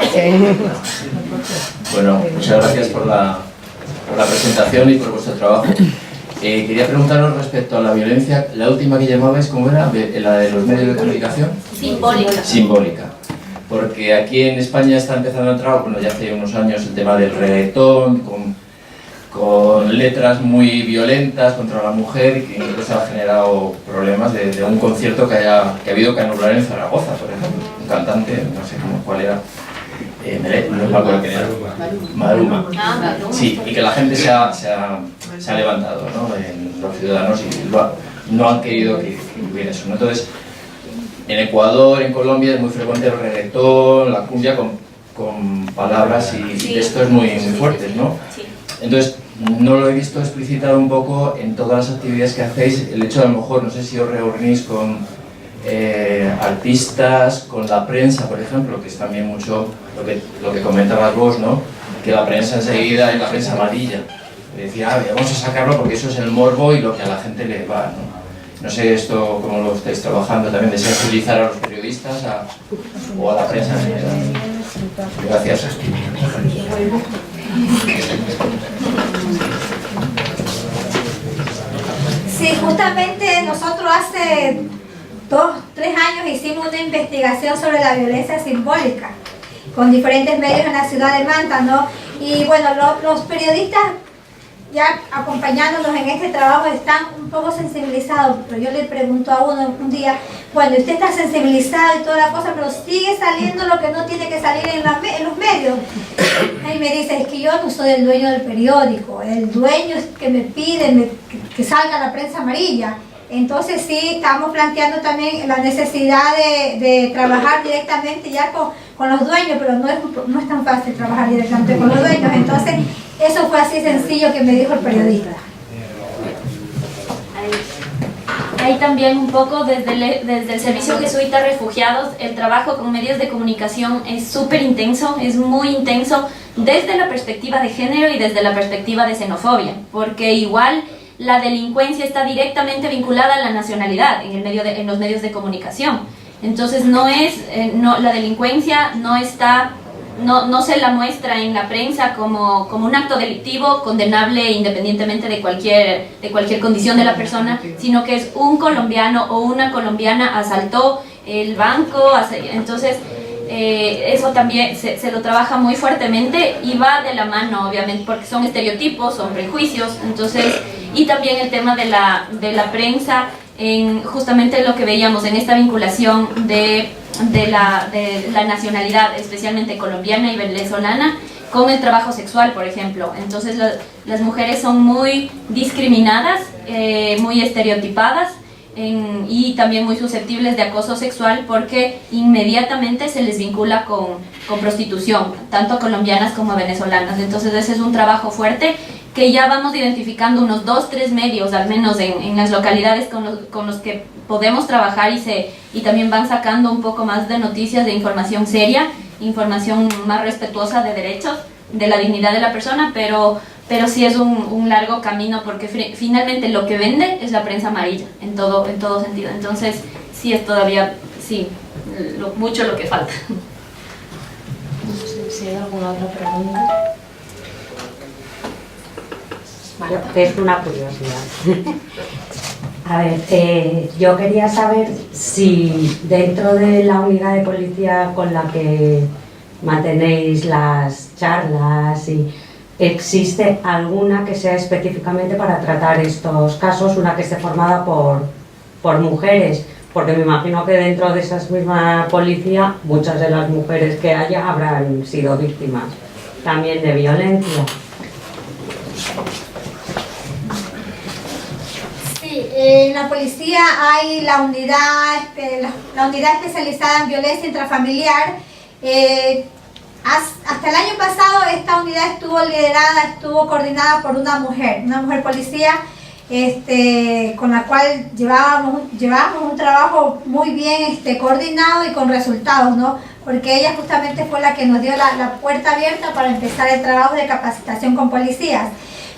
Bueno, muchas gracias por la presentación y por vuestro trabajo. Quería preguntaros respecto a la violencia, la última que llamabais, ¿cómo era? ¿La de los medios de comunicación? Simbólica. Simbólica. Porque aquí en España está empezando a entrar, bueno, ya hace unos años el tema del reggaetón, con letras muy violentas contra la mujer y que incluso ha generado problemas de un concierto que ha habido que anular en Zaragoza, por ejemplo. Un cantante, no sé cuál era, no me acuerdo quién era. Maluma. Sí, y que la gente se ha se ha levantado, ¿no?, en los ciudadanos y no han querido que hubiera eso, ¿no? Entonces, en Ecuador, en Colombia es muy frecuente el reggaetón, la cumbia con palabras y textos muy fuertes, ¿no? Entonces, no lo he visto explicitado un poco en todas las actividades que hacéis, el hecho de a lo mejor, no sé si os reunís con artistas, con la prensa, por ejemplo, que es también mucho lo que comentabas vos, ¿no? Que la prensa enseguida es la prensa amarilla. Decir, vamos a sacarlo porque eso es el morbo y lo que a la gente le va, ¿no? No sé esto cómo lo estáis trabajando también, de sensibilizar a los periodistas o a la prensa en general. Gracias. Sí, justamente nosotros hace 2, 3 años hicimos una investigación sobre la violencia simbólica con diferentes medios en la ciudad de Manta, ¿no? Y bueno, los periodistas ya acompañándonos en este trabajo están un poco sensibilizados, pero yo le pregunto a uno un día, bueno, usted está sensibilizado y toda la cosa, pero sigue saliendo lo que no tiene que salir en los medios. Y me dice, es que yo no soy el dueño del periódico, el dueño es que me pide que salga la prensa amarilla. Entonces sí, estamos planteando también la necesidad de trabajar directamente ya con los dueños, pero no es tan fácil trabajar directamente con los dueños. Entonces eso fue así sencillo que me dijo el periodista. Ahí también un poco desde el Servicio Jesuita Refugiados, el trabajo con medios de comunicación es súper intenso, es muy intenso desde la perspectiva de género y desde la perspectiva de xenofobia, porque igual la delincuencia está directamente vinculada a la nacionalidad en los medios de comunicación. Entonces la delincuencia no se la muestra en la prensa como un acto delictivo condenable independientemente de cualquier condición de la persona, sino que es un colombiano o una colombiana asaltó el banco, entonces eso también se lo trabaja muy fuertemente y va de la mano, obviamente, porque son estereotipos, son prejuicios, entonces, y también el tema de la prensa, justamente lo que veíamos en esta vinculación de la nacionalidad, especialmente colombiana y venezolana, con el trabajo sexual, por ejemplo. Entonces las mujeres son muy discriminadas, muy estereotipadas, y también muy susceptibles de acoso sexual porque inmediatamente se les vincula con prostitución, tanto colombianas como venezolanas. Entonces ese es un trabajo fuerte que ya vamos identificando unos 2, 3 medios al menos en las localidades con los que podemos trabajar y también van sacando un poco más de noticias, de información seria, información más respetuosa de derechos, de la dignidad de la persona, pero sí es un largo camino porque finalmente lo que vende es la prensa amarilla en todo sentido. Entonces sí es todavía mucho lo que falta. No sé si hay alguna otra pregunta. Es una curiosidad. A ver, yo quería saber si dentro de la unidad de policía con la que mantenéis las charlas, ¿existe alguna que sea específicamente para tratar estos casos, una que esté formada por mujeres? Porque me imagino que dentro de esa misma policía muchas de las mujeres que haya habrán sido víctimas también de violencia. Sí, en la policía hay la unidad especializada en violencia intrafamiliar. Hasta el año pasado esta unidad estuvo coordinada por una mujer policía, con la cual llevábamos un trabajo muy bien coordinado y con resultados, ¿no? Porque ella justamente fue la que nos dio la puerta abierta para empezar el trabajo de capacitación con policías.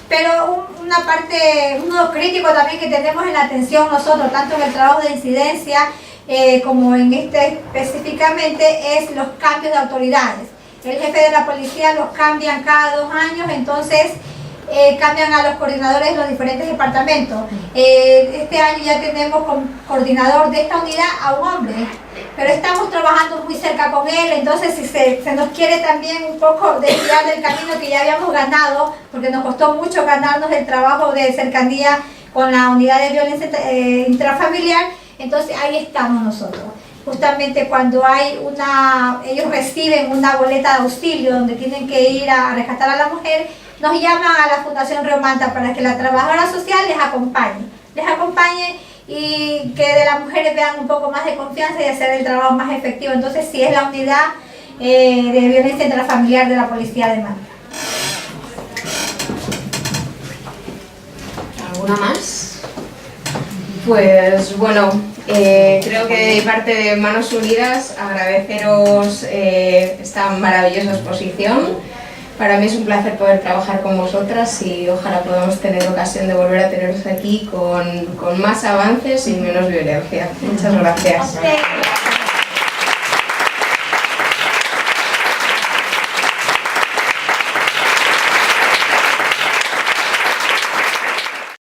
Pero uno crítico también que tenemos en la atención nosotros, tanto en el trabajo de incidencia como en específicamente, es los cambios de autoridades. El jefe de la policía los cambian cada 2 años, entonces cambian a los coordinadores de los diferentes departamentos. Este año ya tenemos como coordinador de esta unidad a un hombre, pero estamos trabajando muy cerca con él, entonces si se nos quiere también un poco desviar del camino que ya habíamos ganado, porque nos costó mucho ganarnos el trabajo de cercanía con la unidad de violencia intrafamiliar, entonces ahí estamos nosotros. Justamente cuando ellos reciben una boleta de auxilio donde tienen que ir a rescatar a la mujer, nos llaman a la Fundación Reomanta para que la trabajadora social les acompañe y que de las mujeres vean un poco más de confianza y hacer el trabajo más efectivo. Entonces sí es la unidad de violencia intrafamiliar de la Policía de Manta. ¿Alguna más? Pues bueno, creo que de parte de Manos Unidas agradeceros esta maravillosa exposición. Para mí es un placer poder trabajar con vosotras y ojalá podamos tener ocasión de volver a teneros aquí con más avances y menos violencia. Muchas gracias.